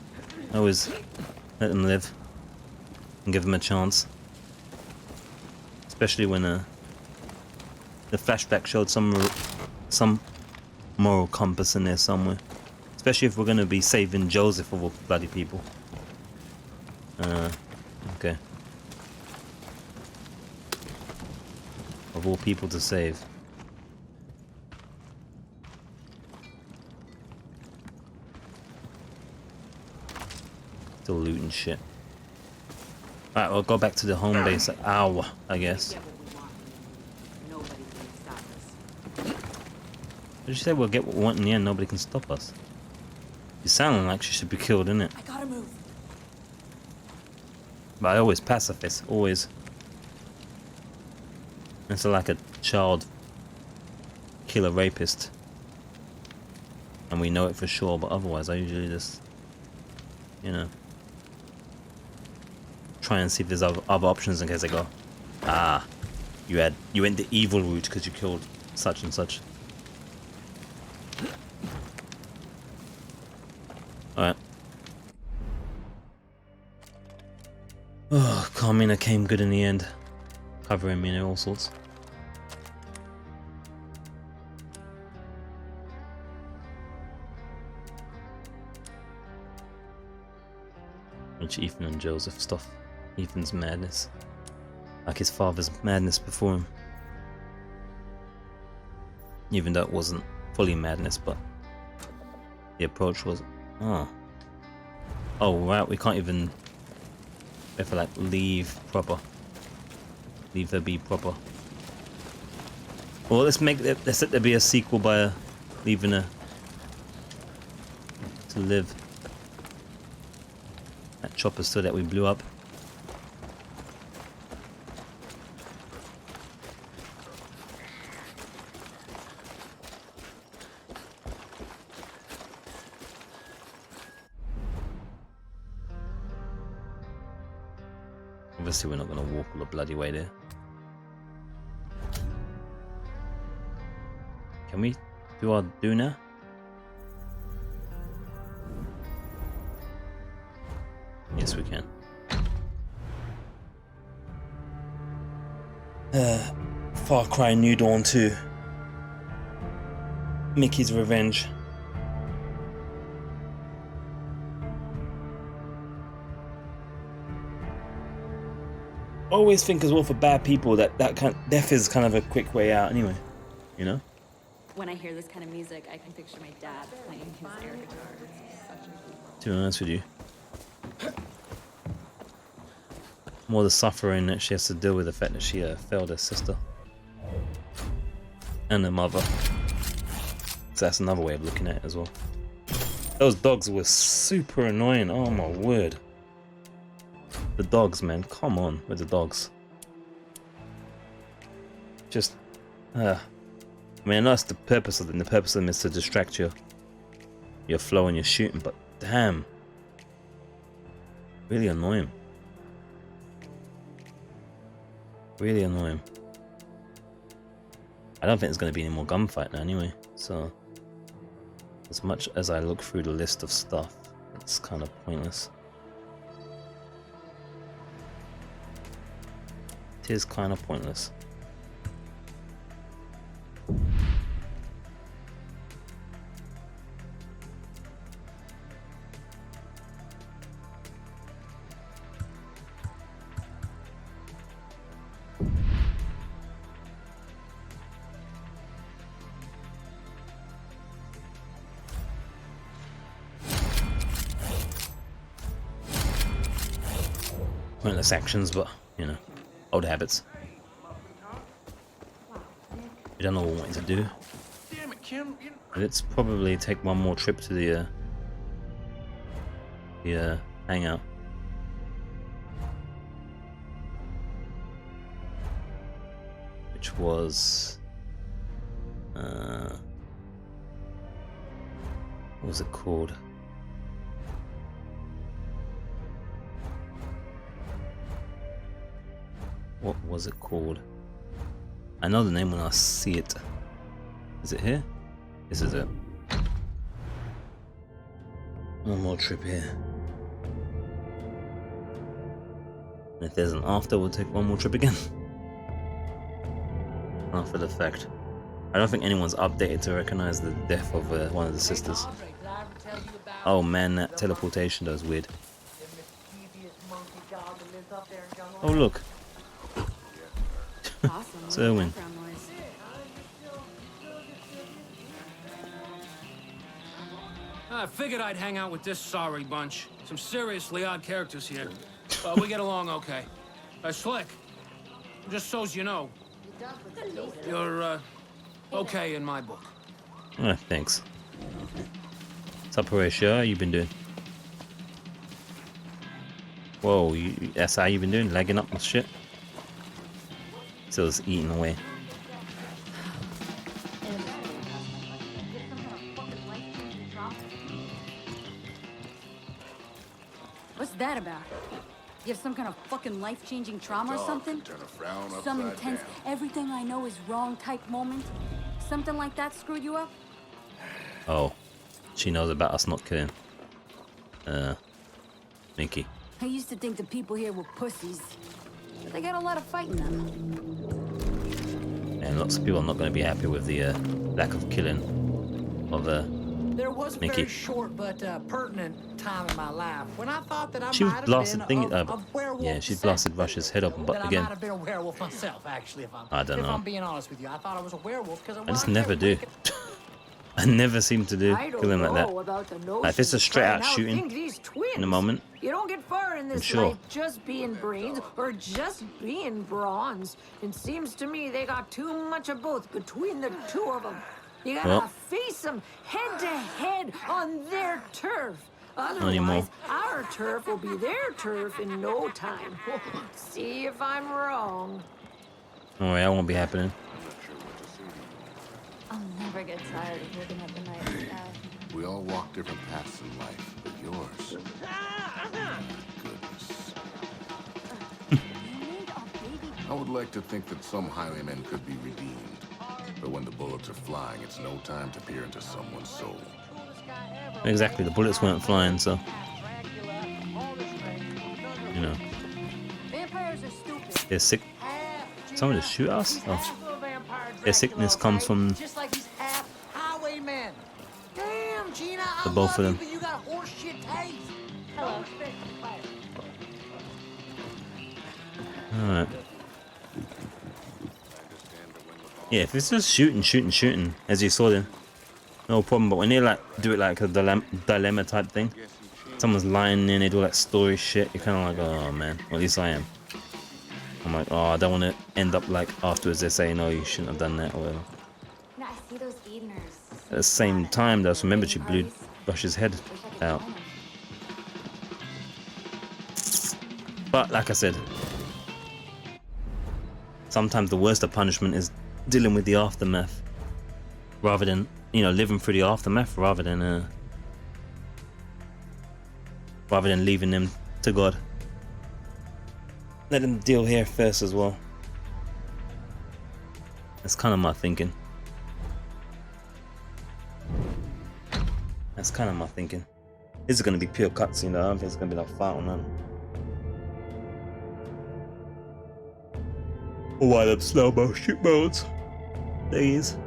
live and give them a chance. Especially when the flashback showed some moral compass in there somewhere. Especially if we're gonna be saving Joseph of all bloody people. Okay. Of all people to save. Still looting shit. Alright, we'll go back to the home base at hour, I guess. Did you say we'll get what we want in the end? Nobody can stop us. You're sounding like she should be killed, innit? I gotta move. But I always pacifist, always. It's like a child killer rapist. And we know it for sure, but otherwise I usually just, you know, try and see if there's other options in case I go, ah, you went the evil route because you killed such and such. Alright. Oh, Carmina came good in the end. Covering me in all sorts. much Ethan and Joseph stuff. Ethan's madness. Like his father's madness before him. Even though it wasn't fully madness, but the approach was... Oh. Oh, right, we can't even... We have to, like, leave proper. Leave her be proper. Well, let's let there be a sequel by leaving her to live. That chopper still that we blew up. Obviously we're not going to walk all the bloody way there. Can we do our do now? Yes, we can. Far Cry New Dawn 2. Mickey's Revenge. I always think as well for bad people that death is kind of a quick way out anyway, you know? When I hear this kind of music, I can picture my dad playing his air guitar. It's such a... To be honest with you. More the suffering that she has to deal with the fact that she failed her sister. And her mother. So that's another way of looking at it as well. Those dogs were super annoying, oh my word. The dogs, man, come on with the dogs. Just, I mean, I know that's the purpose of them. The purpose of them is to distract your flow and your shooting, but damn. Really annoying. Really annoying. I don't think there's going to be any more gunfight now anyway, so as much as I look through the list of stuff, it's kind of pointless. It is kind of pointless. Pointless actions, but you know. Old habits. We don't know what we wanted to do. Damn it, Kim. Let's probably take one more trip to the hangout. Which was what was it called? What was it called? I know the name when I see it. Is it here? This is it. One more trip here. And if there's an after, we'll take one more trip again. After the fact. I don't think anyone's updated to recognize the death of one of the sisters. Oh man, that teleportation does weird. Oh look. It's Erwin. I figured I'd hang out with this sorry bunch. Some seriously odd characters here. We get along okay. Slick, just so's you know, you're okay in my book. Thanks. What's up, Horatio? How you been doing? Whoa, that's how you been doing? Lagging up and shit? Still just eating away. What's that about? You have some kind of fucking life-changing trauma or something? Some intense, everything I know is wrong type moment? Something like that screwed you up? Oh, she knows about us not killing. Mickey. I used to think the people here were pussies. But they got a lot of fight in them. And lots of people are not going to be happy with the lack of killing of There was a Mickey. very short but pertinent time in my life when I thought that I She might have blasted been thing. a werewolf. Yeah, she blasted Rush's head open, but That I again, might have been a werewolf myself, actually. I don't if know. I'm being honest with you, I thought I was a werewolf because I just never do. I never seem to do kill him like that. Like, if it's a straight out shooting in a moment, You don't get far in this sure. life just being brains or just being bronze. It seems to me they got too much of both between the two of them. You gotta face them head to head on their turf. Anymore. Otherwise, our turf will be their turf in no time. See if I'm wrong. oh yeah, that won't be happening. I'll never get tired of looking at the night sky. We all walk different paths in life, but yours. Goodness. I would like to think that some Highwaymen could be redeemed. But when the bullets are flying, it's no time to peer into someone's soul. Exactly, the bullets weren't flying, so you know. Vampires are stupid. They're sick. Someone to shoot us? Oh. Their sickness comes from just like he's half Highwaymen. Damn, Gina, the both of them. you got horseshit taste. Hello. Alright. Yeah, if it's just shooting, as you saw then, no problem. But when they like do it like a dilemma type thing, someone's lying in, they do like story shit, you're kind of like, oh man, well, at least I am. I'm like, oh, I don't want to end up like afterwards they say, no, you shouldn't have done that or whatever. No, I see those Edeners. At the same time, though, remember she blew Rush's head out. But like I said, sometimes the worst of punishment is dealing with the aftermath, rather than, you know, living through the aftermath, rather than leaving them to God. Let them deal here first as well. That's kind of my thinking. That's kind of my thinking. This is going to be pure cutscene though. I don't think it's going to be like fight or none. Wild up slow-mo shoot modes. These.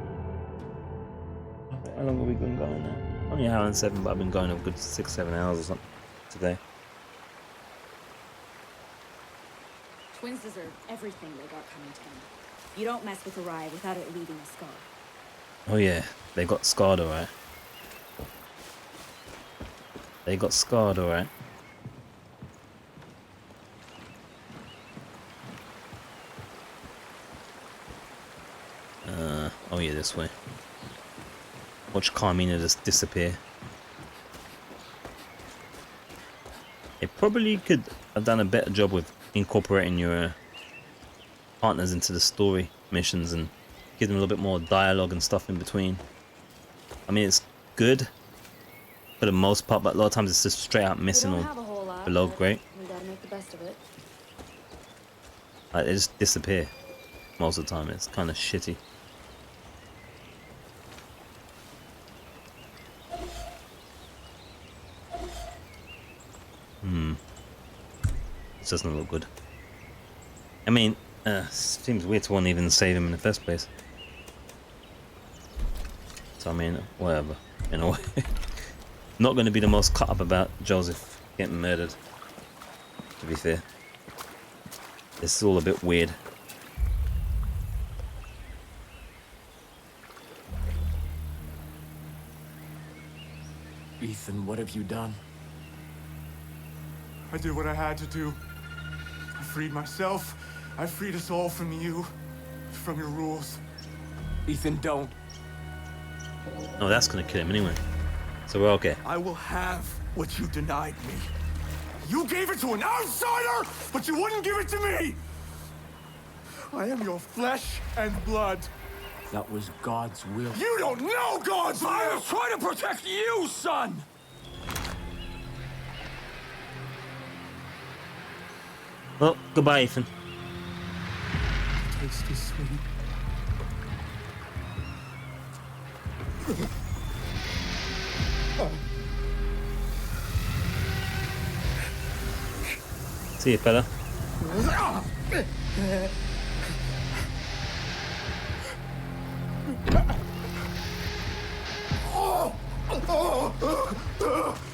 How long have we been going now? Only an hour and 7, but I've been going a good 6-7 hours or something today. Twins deserve everything they got coming to them. You don't mess with a ride without it leaving a scar. Oh yeah, they got scarred alright. They got scarred alright. Oh yeah, this way. Watch Carmina just disappear. They probably could have done a better job with incorporating your partners into the story missions and give them a little bit more dialogue and stuff in between. I mean, it's good for the most part, but a lot of times it's just straight out missing or below great. We gotta make the best of it. Like, they just disappear most of the time. It's kind of shitty. This doesn't look good. I mean, seems weird to want to even save him in the first place. So I mean, whatever. In a way, not going to be the most cut up about Joseph getting murdered. To be fair, this is all a bit weird. Ethan, what have you done? I did what I had to do. I freed myself. I freed us all from you. From your rules. Ethan, don't. Oh, that's going to kill him anyway. So we're okay. I will have what you denied me. You gave it to an outsider, but you wouldn't give it to me! I am your flesh and blood. That was God's will. You don't know God's will! I was trying to protect you, son! Well, goodbye, Ethan. Taste is sweet. See you, fella. Oh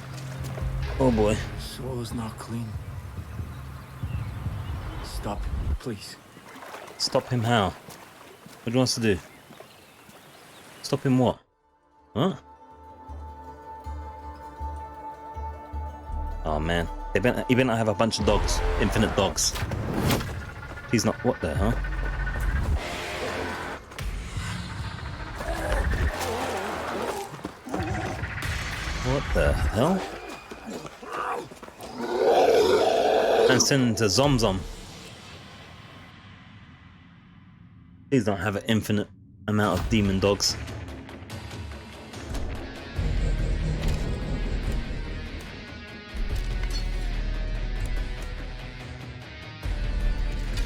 boy. Soil's not clean. Stop, please. Stop him how? What do you want us to do? Stop him what? Huh? Oh man. He better not have a bunch of dogs. Infinite dogs. He's not. What the hell? What the hell? And send him to Zom. Please don't have an infinite amount of demon dogs.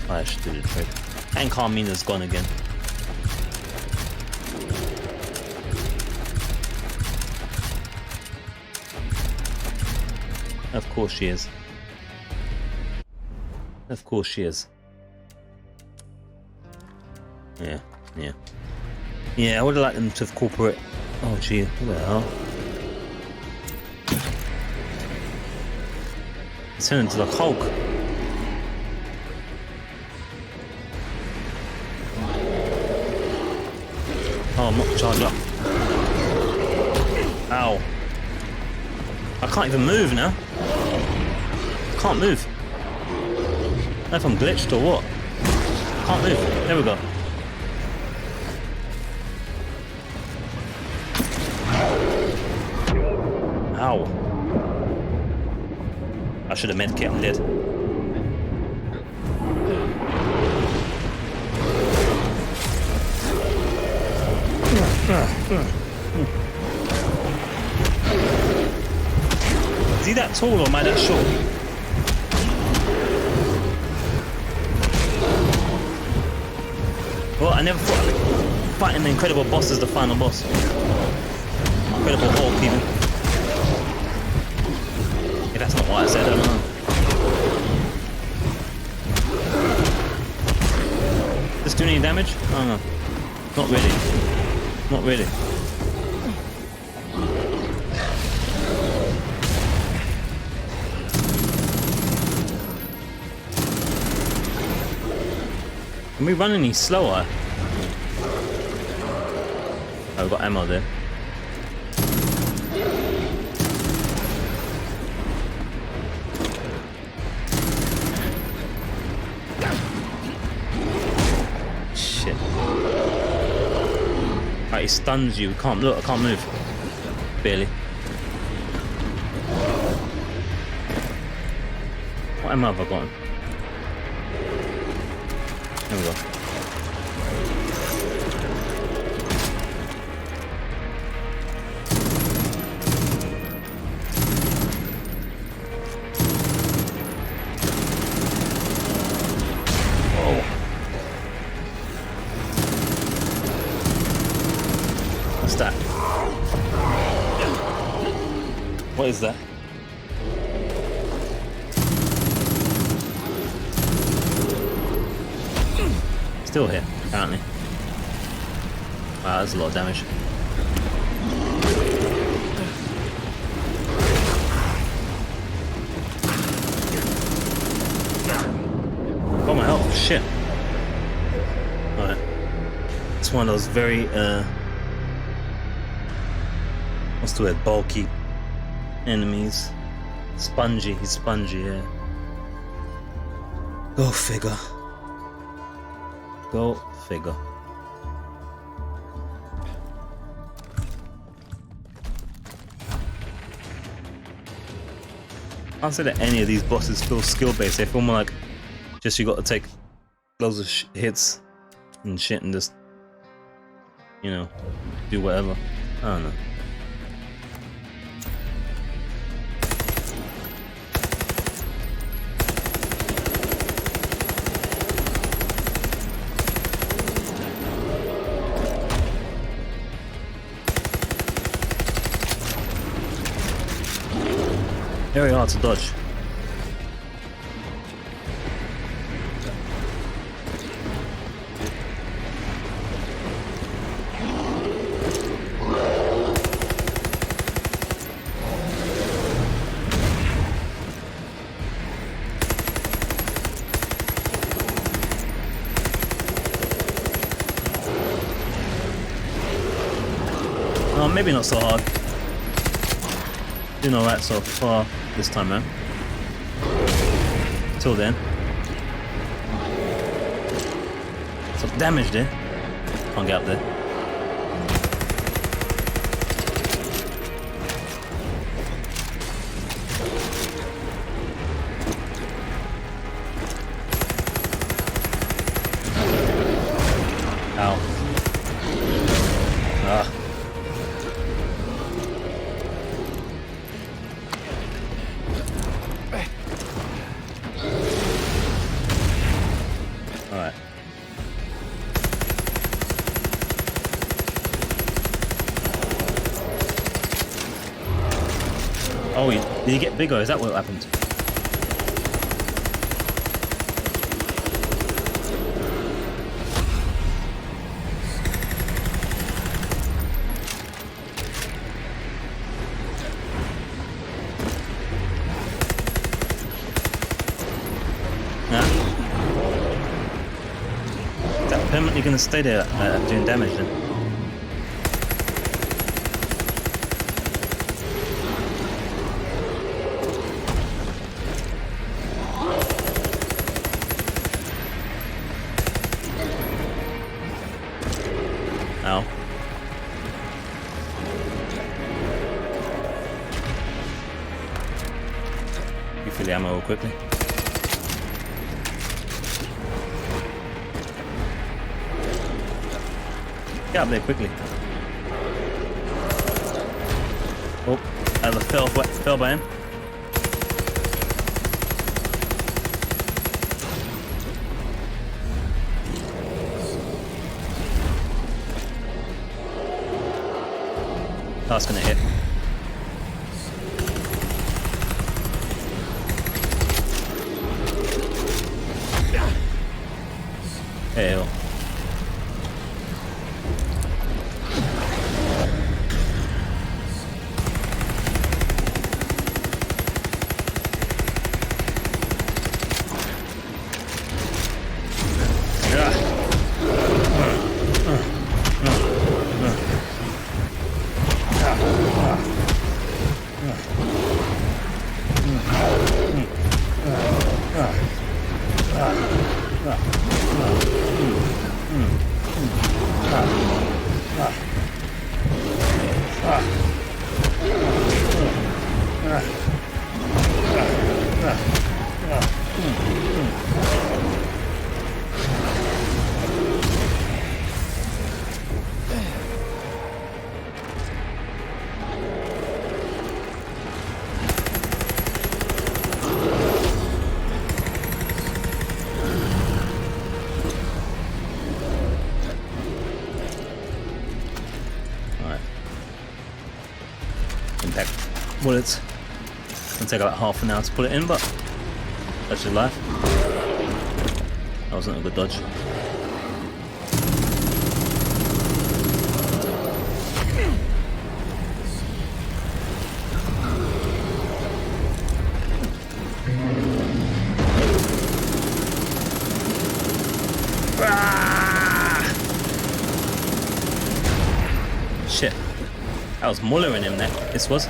I should do the trick. And Carmina's gone again. Of course she is. Of course she is. Yeah. Yeah, I would have liked them to have corporate. Oh gee, what the hell? It's turned into the Hulk. Oh, I'm not charged up. Ow. I can't even move now. I can't move. I don't know if I'm glitched or what. Can't move. There we go. Ow. I should have medkit, I'm dead. Is he that tall or am I that short? Well, I never thought fighting the Incredible Boss is the final boss. Incredible Hulk even. Yeah, that's not what I said, I don't know. Does this do any damage? I don't know. Not really. Not really. Can we run any slower? Oh, we've got ammo there. Shit. Right, he stuns you. Can't look, I can't move. Barely. What ammo have I got? There we go. Whoa. What's that? What is that? Still here, apparently. Wow, that's a lot of damage. Oh my health, shit. Alright. It's one of those very, what's the word? Bulky enemies. Spongy, he's spongy, yeah. Go figure. Go figure. I can't say that any of these bosses feel skill-based. They feel more like just you got to take loads of hits and shit and just, you know, do whatever. I don't know. Very hard to dodge. Oh, maybe not so hard. Doing alright so far this time, man. Till then. Some damage there. Can't get up there. Ow. Ah. Alright. Oh, did he get bigger? Is that what happened? Is that permanently going to stay there doing damage then? Ow. You fill the ammo real quickly. Get up there quickly. Oh, I fell by him. That's gonna hit. Hell. Impact bullets. It'll take about half an hour to put it in, but that's your life. That wasn't a good dodge. Shit. I was mullering him there. This was.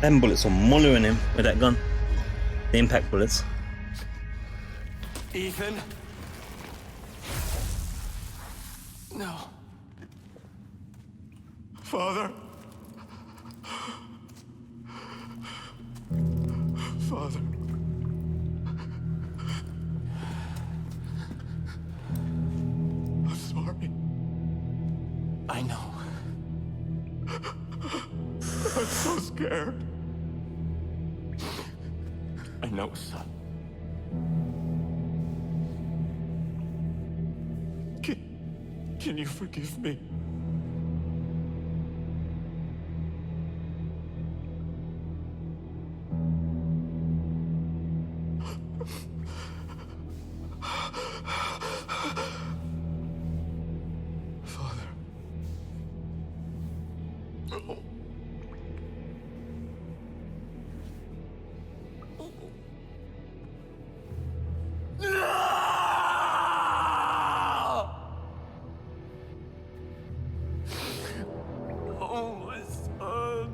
Them bullets were mullering him with that gun. The impact bullets. Ethan? No. Father? Father? so scared. I know, son. Can you forgive me? Father. Oh. Oh, my son.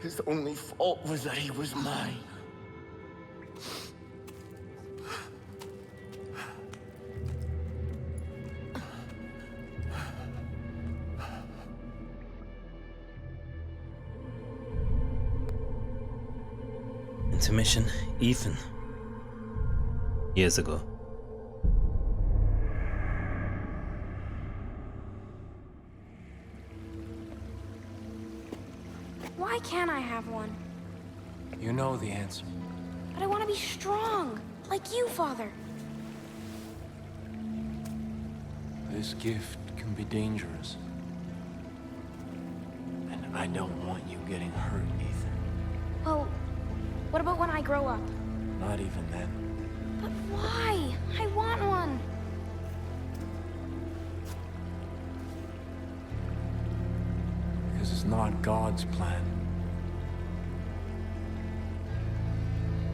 His only fault was that he was mine. Intermission, Ethan. Years ago. Why can't I have one? You know the answer. But I want to be strong, like you, Father. This gift can be dangerous. And I don't want you getting hurt, Ethan. Well, what about when I grow up? Not even then. But why? I want one. Because it's not God's plan.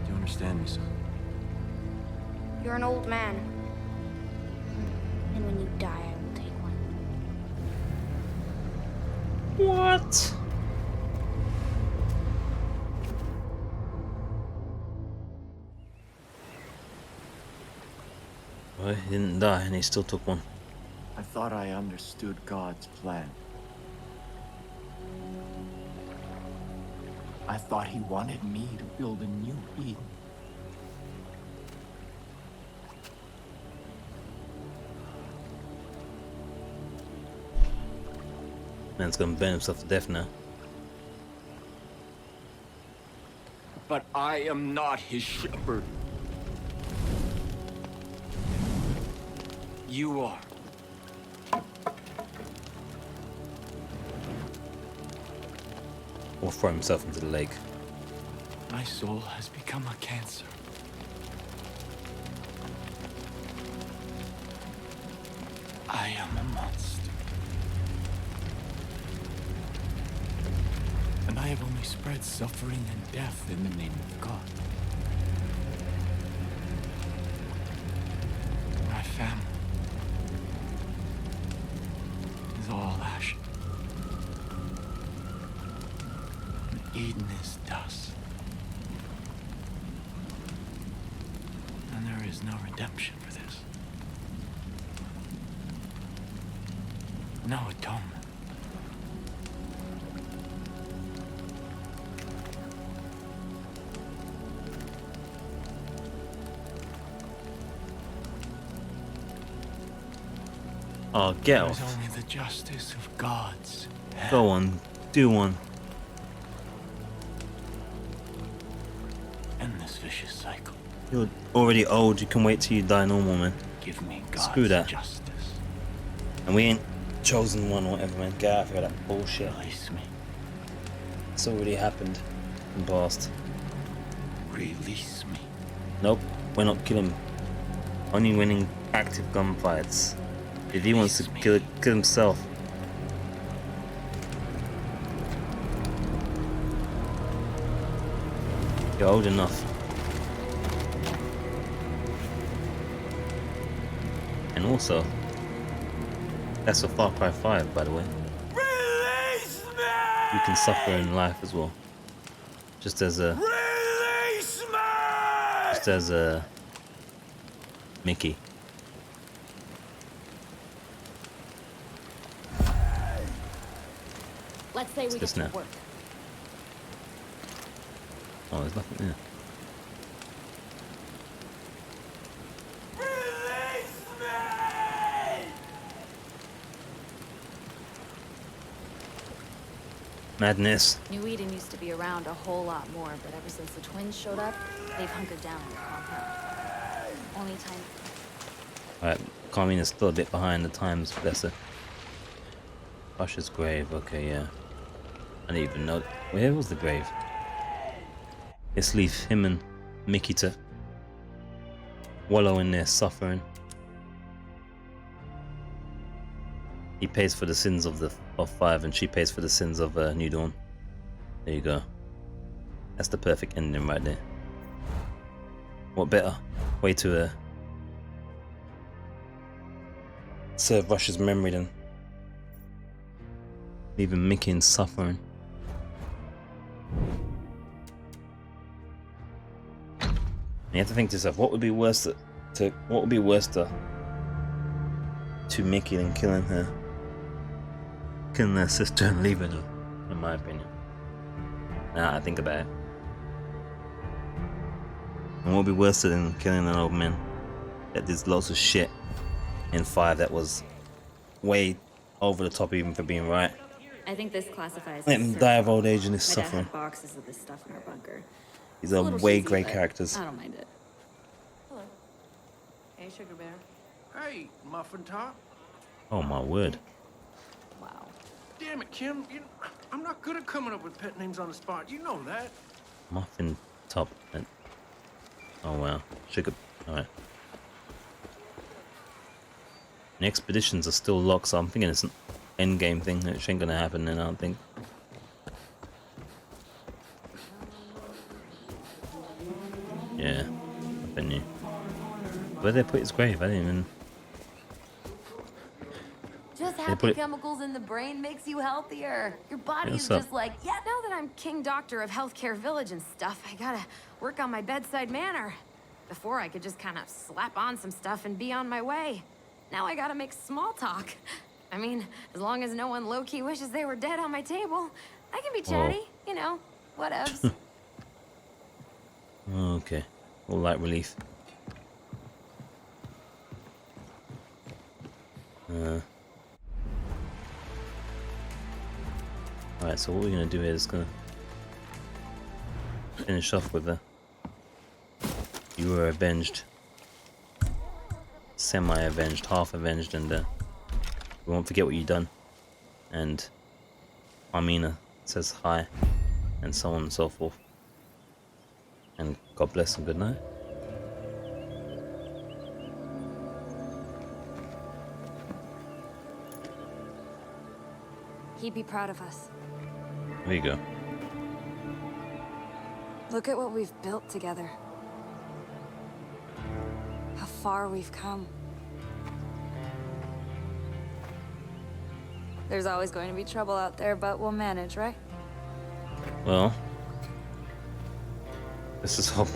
Do you understand me, son? You're an old man. And when you die, I will take one. What? Well, he didn't die and he still took one. I thought I understood God's plan. I thought he wanted me to build a new Eden. Man's gonna burn himself to death now. But I am not his shepherd. You are. Or throw himself into the lake. My soul has become a cancer. I am a monster. And I have only spread suffering and death in the name of God. My family is all ash. Eden is dust. And there is no redemption for this. No atonement. Oh, get There's off. only the justice of God's hand. Go on, do one. End this vicious cycle. You're already old, you can wait till you die normal, man. Give me God's Screw that. justice. And we ain't chosen one or whatever, man. Get out of here, that bullshit. Release me. It's already happened in the past. Release me. Nope, we're not killing him. Only winning active gunfights. If he wants to kill himself. You're old enough. And also, that's a Far Cry 5, by the way. Release me! You can suffer in life as well. Just as a... Release me! Just as a... Mickey. Let's say we this get now? to work. Oh, there's nothing there. Madness. New Eden used to be around a whole lot more, but ever since the twins showed up, they've hunkered down in the compound. Only time. Alright, Carmine is still a bit behind the times, bless her. Rush's grave, okay, yeah. I didn't even know. Where was the grave? Let's leave him and Mickey to wallow in their suffering. He pays for the sins of 5, and she pays for the sins of New Dawn. There you go. That's the perfect ending right there. What better way to serve Rush's memory than leaving Mickey in suffering. And you have to think to yourself, what would be worse to Mickey than killing her sister and leaving her, in my opinion. Now I think about it. And what would be worse than killing an old man that did lots of shit in 5 that was way over the top even for being right? I think this classifies. Let him die of old age and his My dad suffering. had boxes of this stuff in our bunker. These are way great characters. I don't mind it. Hello. Hey, Sugar Bear. Hey, Muffin Top. Oh my word. Wow. Damn it, Kim. I'm not good at coming up with pet names on the spot. You know that. Muffin Top. Oh wow. Sugar. Alright. The expeditions are still locked, so I'm thinking it's an endgame thing. It ain't gonna happen then, I don't think. Yeah. Nothing new. Where did they put his grave? I didn't even... Just They happy put it- chemicals in the brain makes you healthier. Your body What's is up? just like, yeah, now that I'm king doctor of Healthcare Village and stuff, I gotta work on my bedside manner. Before I could just kind of slap on some stuff and be on my way. Now I gotta make small talk. I mean, as long as no one low-key wishes they were dead on my table, I can be chatty, you know, whatevs. Okay. All light relief. Alright, so what we're gonna do here is gonna finish off with the you were avenged, semi-avenged, half-avenged, and we won't forget what you've done. And Armina says hi, and so on and so forth. And God bless and good night. He'd be proud of us. There you go. Look at what we've built together. How far we've come. There's always going to be trouble out there, but we'll manage, right? Well, let's just hope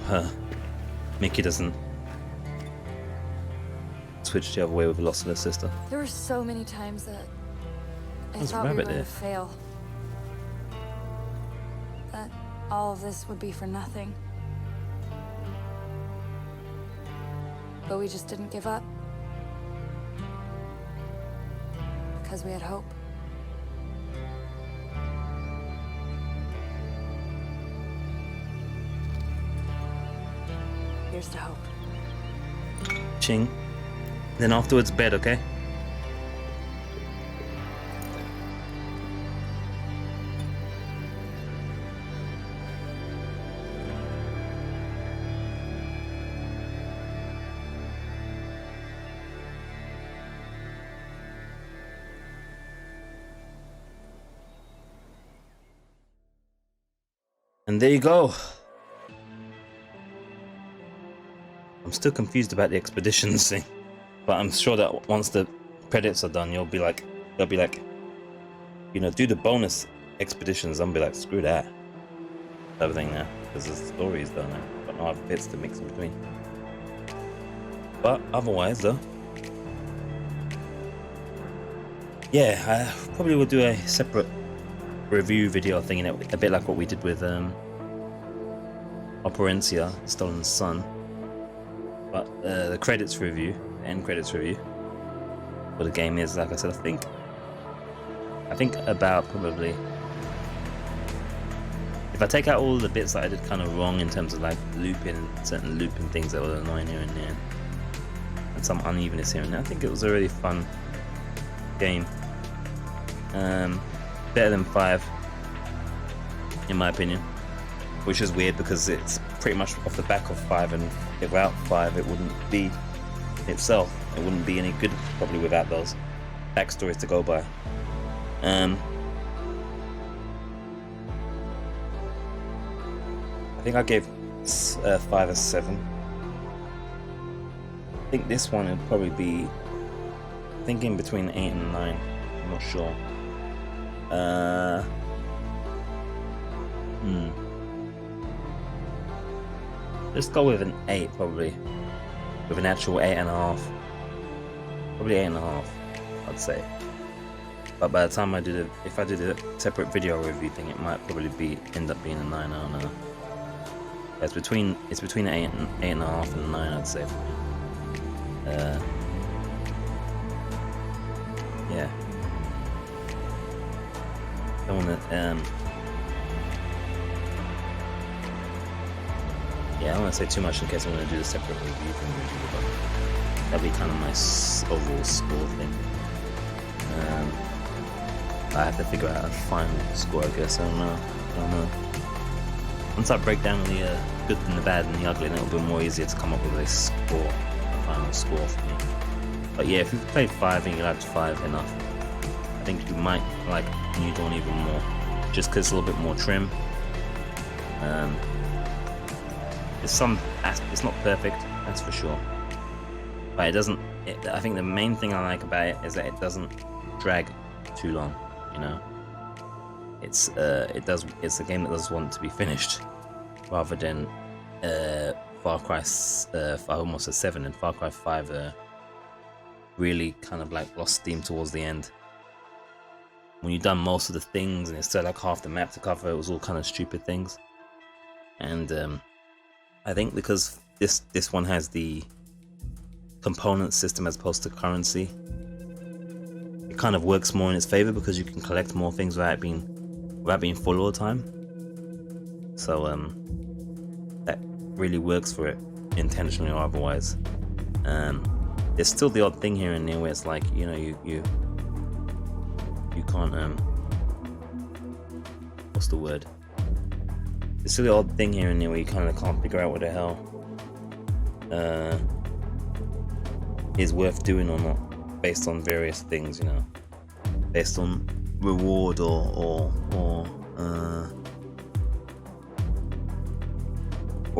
Mickey doesn't switch the other way with the loss of her sister. There were so many times that I There's a thought we were rabbit going there. to fail. That all of this would be for nothing. But we just didn't give up. Because we had hope. Here's to hope. Ching. Then afterwards, bed, okay? And there you go. I'm still confused about the expeditions thing, but I'm sure that once the credits are done, they'll be like, you know, do the bonus expeditions. I'm be like, screw that, everything now, because the story is done now. Got no other bits to mix in between. But otherwise, though, yeah, I probably will do a separate review video thing, a bit like what we did with Operencia, Stolen Sun. But the credits review, end credits review, for the game is, like I said, I think about probably, if I take out all the bits that I did kind of wrong in terms of like certain looping things that were annoying here and there, and some unevenness here and there, I think it was a really fun game. Better than 5, in my opinion, which is weird because it's pretty much off the back of 5, and without 5 it wouldn't be itself. It wouldn't be any good probably without those backstories to go by. I think I gave 5 a 7. I think this one would probably be, thinking between 8 and 9. I'm not sure. Let's go with an 8 probably, with an actual 8.5. Probably 8.5, I'd say. But by the time I did it, if I did a separate video review thing, it might probably end up being a 9. I don't know. It's between 8.5 and 9, I'd say. Yeah. Don't wanna yeah, I don't want to say too much in case I want to do a separate review from review, but that'd be kind of my overall score thing. I have to figure out a final score, I guess. I don't know. Once I break down the good and the bad and the ugly, then it'll be more easier to come up with a score, a final score for me. But yeah, if you've played 5 and you liked 5 enough, I think you might like New Dawn even more, just because it's a little bit more trim. It's not perfect, that's for sure, but it doesn't. I think the main thing I like about it is that it doesn't drag too long. You know, it's a game that does want to be finished, rather than Far Cry almost a 7 and Far Cry 5 really kind of like lost steam towards the end. When you've done most of the things and it's still like half the map to cover, it was all kind of stupid things. And I think because this one has the component system as opposed to currency, it kind of works more in its favor because you can collect more things without being full all the time. So that really works for it, intentionally or otherwise. There's still the odd thing here and there where it's like, you know, you can't what's the word? There's still the odd thing here and there where you kind of can't figure out what the hell is worth doing or not, based on various things, you know, based on reward or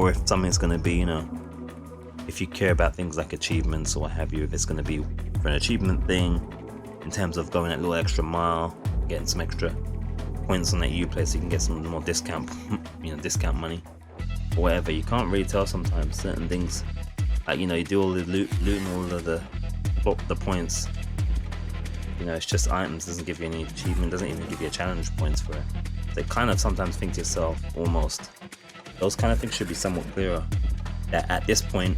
if something's going to be, you know, if you care about things like achievements or what have you, if it's going to be for an achievement thing in terms of going that little extra mile, getting some extra points on that Uplay so you can get some more discount, you know, discount money or whatever. You can't really tell sometimes certain things, like, you know, you do all the looting all of the points, you know, it's just items, doesn't give you any achievement, doesn't even give you a challenge points for it. They kind of sometimes think to yourself, almost, those kind of things should be somewhat clearer, that at this point,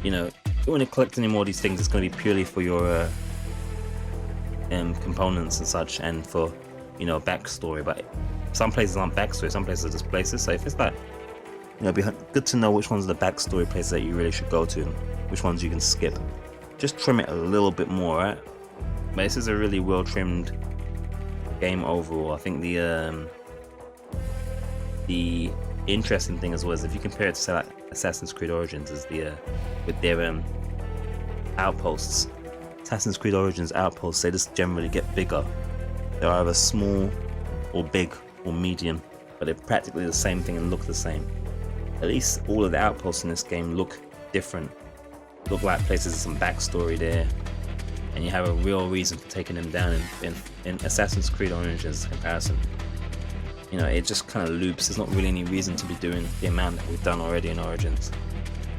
you know, you don't want to collect any more of these things. It's going to be purely for your components and such, and for, you know, backstory. But some places aren't backstory, some places are just places. So if it's like, you know, it'd be good to know which ones are the backstory places that you really should go to, which ones you can skip. Just trim it a little bit more, right? But this is a really well trimmed game overall. I think the interesting thing as well is if you compare it to, say, like Assassin's Creed Origins, is with their outposts. Assassin's Creed Origins outposts, they just generally get bigger. They're either small or big or medium, but they're practically the same thing and look the same. At least all of the outposts in this game look different, look like places with some backstory there, and you have a real reason for taking them down. In Assassin's Creed Origins comparison, you know, it just kind of loops. There's not really any reason to be doing the amount that we've done already in Origins.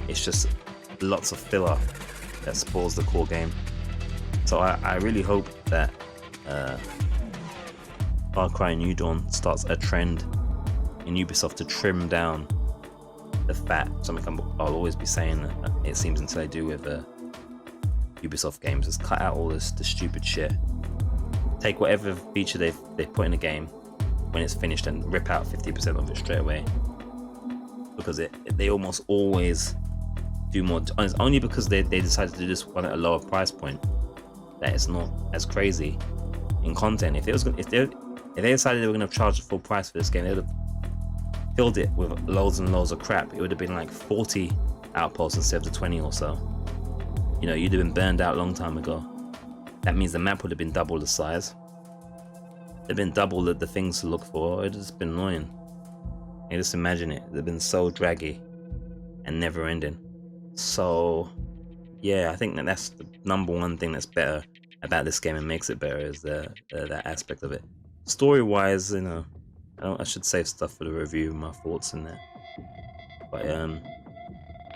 It's just lots of filler that spoils the core game. So I really hope that Far Cry New Dawn starts a trend in Ubisoft to trim down the fat. Something I'll always be saying, it seems, until I do with Ubisoft games, is cut out all the stupid shit. Take whatever feature they've put in a game when it's finished and rip out 50% of it straight away. Because they almost always do more. It's only because they decided to do this one at a lower price point that it's not as crazy in content. If they decided they were going to charge the full price for this game, they would have filled it with loads and loads of crap. It would have been like 40 outposts instead of the 20 or so. You know, you'd have been burned out a long time ago. That means the map would have been double the size. There'd been double the things to look for. It'd just been annoying. You just imagine it. They've been so draggy and never ending. So yeah, I think that's the number one thing that's better about this game and makes it better, is that aspect of it. Story wise, you know, I should save stuff for the review, my thoughts in there. But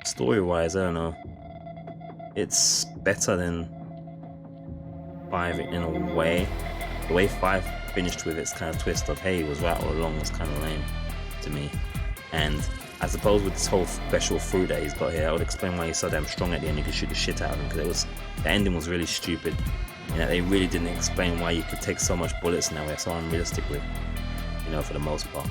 story wise, I don't know. It's better than 5 in a way. The way 5 finished with its kind of twist of hey, he was right all along was kind of lame to me. And I suppose with this whole special fruit that he's got here, I would explain why he's so damn strong at the end. You could shoot the shit out of him, because the ending was really stupid. You know, they really didn't explain why you could take so much bullets in that way, so unrealistically, you know, for the most part.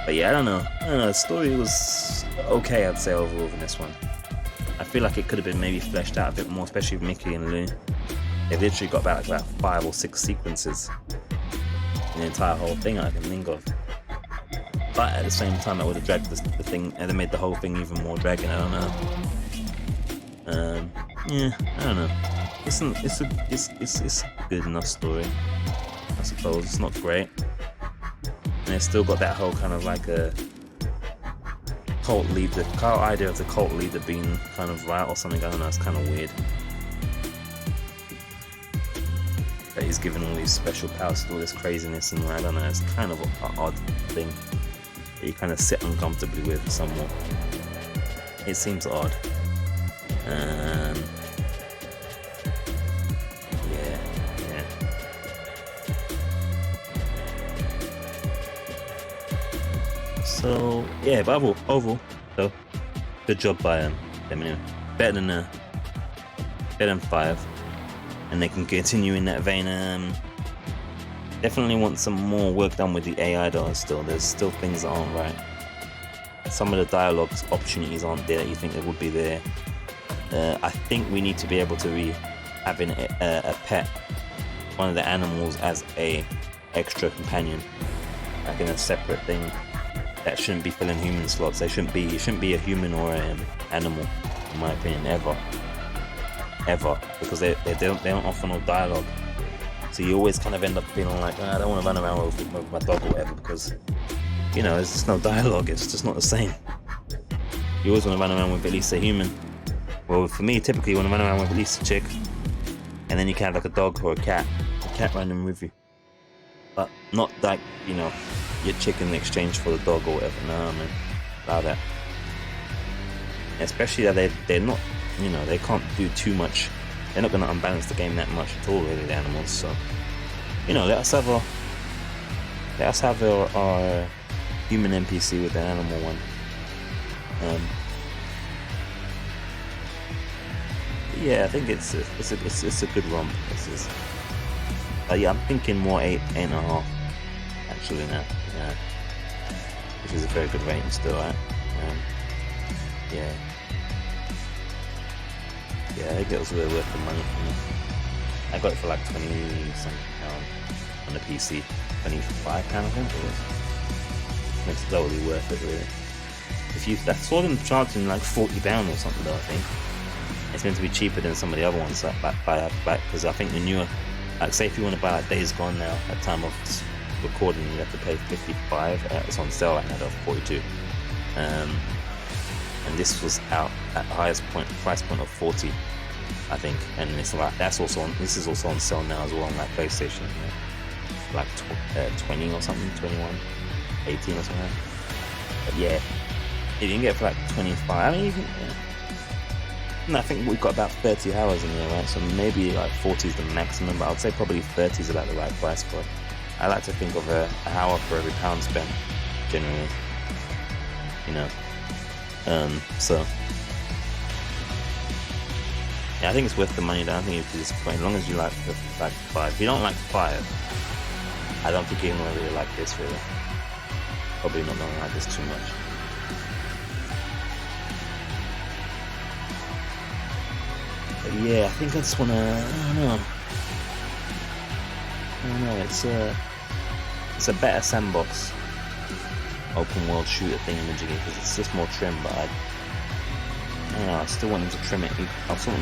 But yeah, I don't know. The story was okay, I'd say, overall in this one. I feel like it could have been maybe fleshed out a bit more, especially with Mickey and Lou. They've literally got about 5 or 6 sequences in the entire whole thing I can think of. But at the same time, I would have dragged the thing, and they made the whole thing even more dragging. I don't know. Yeah, I don't know. It's a good enough story, I suppose. It's not great, and it's still got that whole kind of like a cult leader, the whole idea of the cult leader being kind of right or something. I don't know. It's kind of weird that he's given all these special powers to all this craziness, and I don't know. It's kind of an odd thing that you kind of sit uncomfortably with somewhat. It seems odd. Yeah. So yeah, but overall, so good job by them. Anyway, better than 5, and they can continue in that vein. Definitely want some more work done with the AI though. There's still things that aren't right. Some of the dialogues opportunities aren't there that you think they would be there. I think we need to be able to be having a pet, one of the animals, as a extra companion, like in a separate thing. That shouldn't be filling human slots. It shouldn't be a human or an animal, in my opinion, ever, because they don't offer no dialogue. So you always kind of end up feeling like, I don't want to run around with my dog or whatever, because, you know, there's just no dialogue. It's just not the same. You always want to run around with at least a human. Well, for me, typically you want to run around with at least a chick, and then you can have like a dog or a cat running with you. But not like, you know, your chick in exchange for the dog or whatever. No, man, allow that. Especially that they're not, you know, they can't do too much. They're not going to unbalance the game that much at all, really, the animals. So, you know, let us have our human NPC with the animal one. Yeah, I think it's a good romp. Yeah, I'm thinking more 8.5 actually now. Yeah, which is a very good rating still, right? Yeah, I think it was really worth the money for me. I got it for like 20 something on the PC, £25 I think it was. Makes it totally worth it, really. I saw them charging like £40 or something though. I think it's meant to be cheaper than some of the other ones that back because I think the newer, like say if you want to buy like Days Gone now, at time of recording you have to pay 55. It's on sale right now though, 42. And this was out at the highest price point of 40, I think. And it's like this is also on sale now as well on like PlayStation, like 20 or something, 21, 18 or something. But yeah, you can get it for like 25. I mean, I think we've got about 30 hours in there, right? So maybe like 40 is the maximum, but I'd say probably 30 is about the right price for it. I like to think of an hour for every pound spent, generally. You know. So yeah, I think it's worth the money. I don't think it's disappointing. As long as you like 5. If you don't like 5, I don't think you're gonna really like this, really. Probably not gonna like this too much. But yeah, I think I just wanna, I don't know, it's a better sandbox open world shooter thingamajiggy because it's just more trim, but I don't know, I still want him to trim it. I still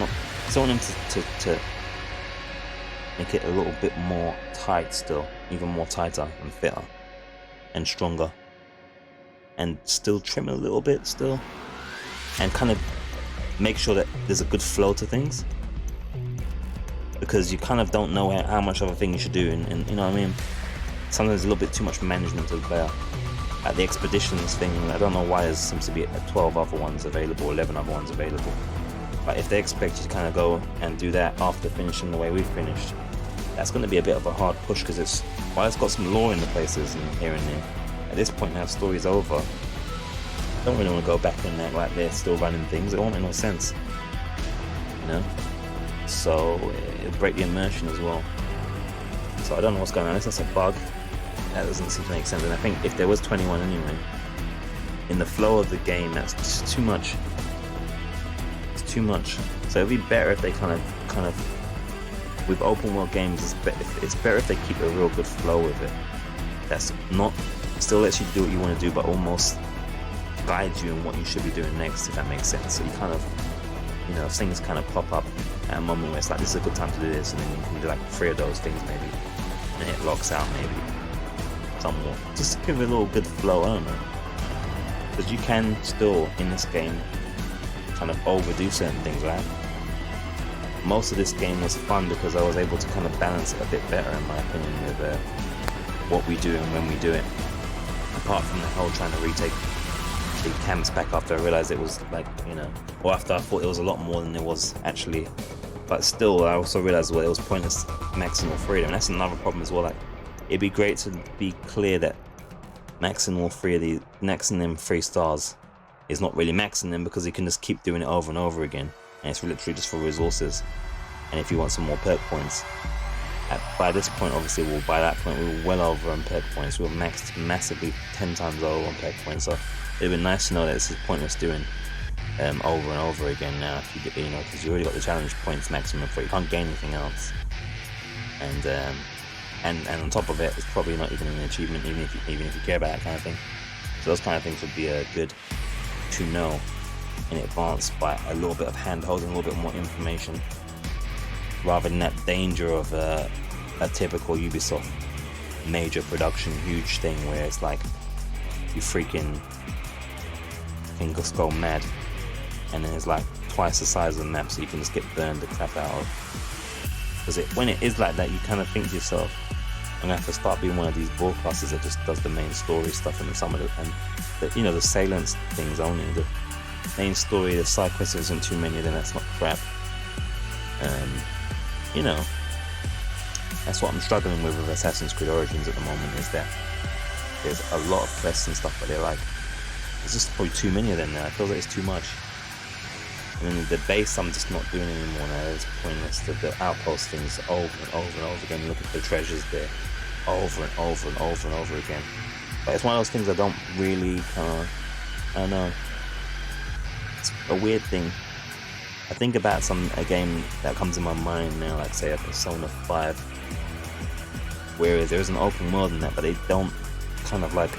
want him to make it a little bit more tight still, even more tighter and fitter and stronger, and still trim it a little bit still, and kind of make sure that there's a good flow to things, because you kind of don't know how much of a thing you should do, and you know what I mean, sometimes a little bit too much management to the player. At the expeditions thing, I don't know why there seems to be 12 other ones available, 11 other ones available, but if they expect you to kind of go and do that after finishing the way we finished, that's going to be a bit of a hard push, because while it's got some lore in the places and here and there, at this point now story's over, I don't really want to go back and act like they're still running things. It won't make no sense, you know, so it'll break the immersion as well. So I don't know what's going on. Unless that's a bug, that doesn't seem to make sense. And I think if there was 21 anyway, in the flow of the game, that's just too much. It's too much. So it'd be better if they kind of with open world games, it's better if they keep a real good flow with it. That's not, still lets you do what you want to do, but almost guides you in what you should be doing next, if that makes sense. So you kind of, you know, things kind of pop up at a moment where it's like, this is a good time to do this, and then you can do like 3 of those things maybe, and it locks out maybe. Somewhat. Just give it a little good flow, I don't know. Because you can still, in this game, kind of overdo certain things, right? Most of this game was fun because I was able to kind of balance it a bit better, in my opinion, with what we do and when we do it. Apart from the whole trying to retake the camps back after I realized it was like, you know, or after I thought it was a lot more than it was actually. But still, I also realized, well, it was pointless maxing all 3 of them. And that's another problem as well. Like, it'd be great to be clear that maxing all 3 of the maxing them 3 stars is not really maxing them, because you can just keep doing it over and over again, and it's literally just for resources. And if you want some more perk points, by this point, obviously, by that point we were well over on perk points. We were maxed massively 10 times over on perk points. So it'd be nice to know that this is pointless doing over and over again now, if you get, you know, because you already got the challenge points maximum for it. You can't gain anything else, and on top of it, it's probably not even an achievement, even if you care about that kind of thing. So those kind of things would be good to know in advance, by a little bit of hand-holding, a little bit more information, rather than that danger of a typical Ubisoft major production huge thing where it's like you freaking can just go mad, and then it's like twice the size of the map, so you can just get burned the crap out of. Because when it is like that, you kind of think to yourself, I'm gonna have to start being one of these broadcasters that just does the main story stuff, and some of the you know, the salient things only. The main story, the side quests isn't too many, then that's not crap. You know, that's what I'm struggling with Assassin's Creed Origins at the moment, is that there's a lot of quests and stuff, but they're like, there's just probably too many of them now. I feel like it's too much. And then the base I'm just not doing anymore now. It's pointless. The outpost things over and over and over again, looking for treasures there over and over and over and over again. But it's one of those things I don't really I don't know, it's a weird thing. I think about a game that comes in my mind now, like say a Persona 5, where there is an open world in that, but they don't kind of like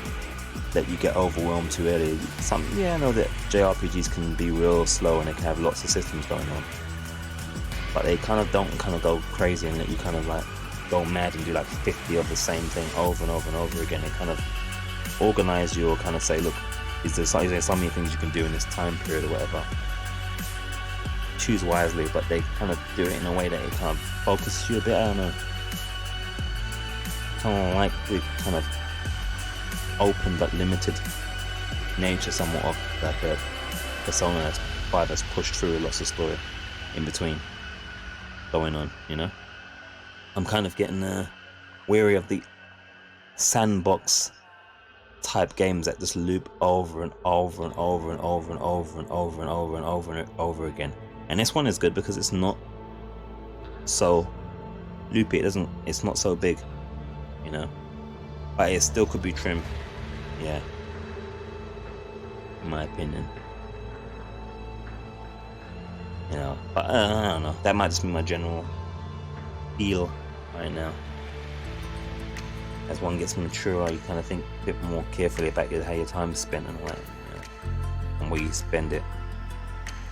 let you get overwhelmed too early. I know that JRPGs can be real slow and they can have lots of systems going on, but they kind of don't go crazy and let you kind of like go mad and do like 50 of the same thing over and over and over again. They kind of organize you, or kind of say, look, is there so many things you can do in this time period or whatever. Choose wisely, but they kind of do it in a way that it kind of focuses you a bit. I don't know. Kind of like the kind of open but limited nature somewhat of like a Persona that's 5 has pushed through lots of story in between going on, you know. I'm kind of getting weary of the sandbox type games that just loop over and over and over and over and over and over and over and over and over again. And this one is good because it's not so loopy. It's not so big, you know, but it still could be trimmed, yeah, in my opinion, you know. But I don't know, that might just be my general feel right now. As one gets mature, you kind of think a bit more carefully about how your time is spent and all that, you know, and where you spend it.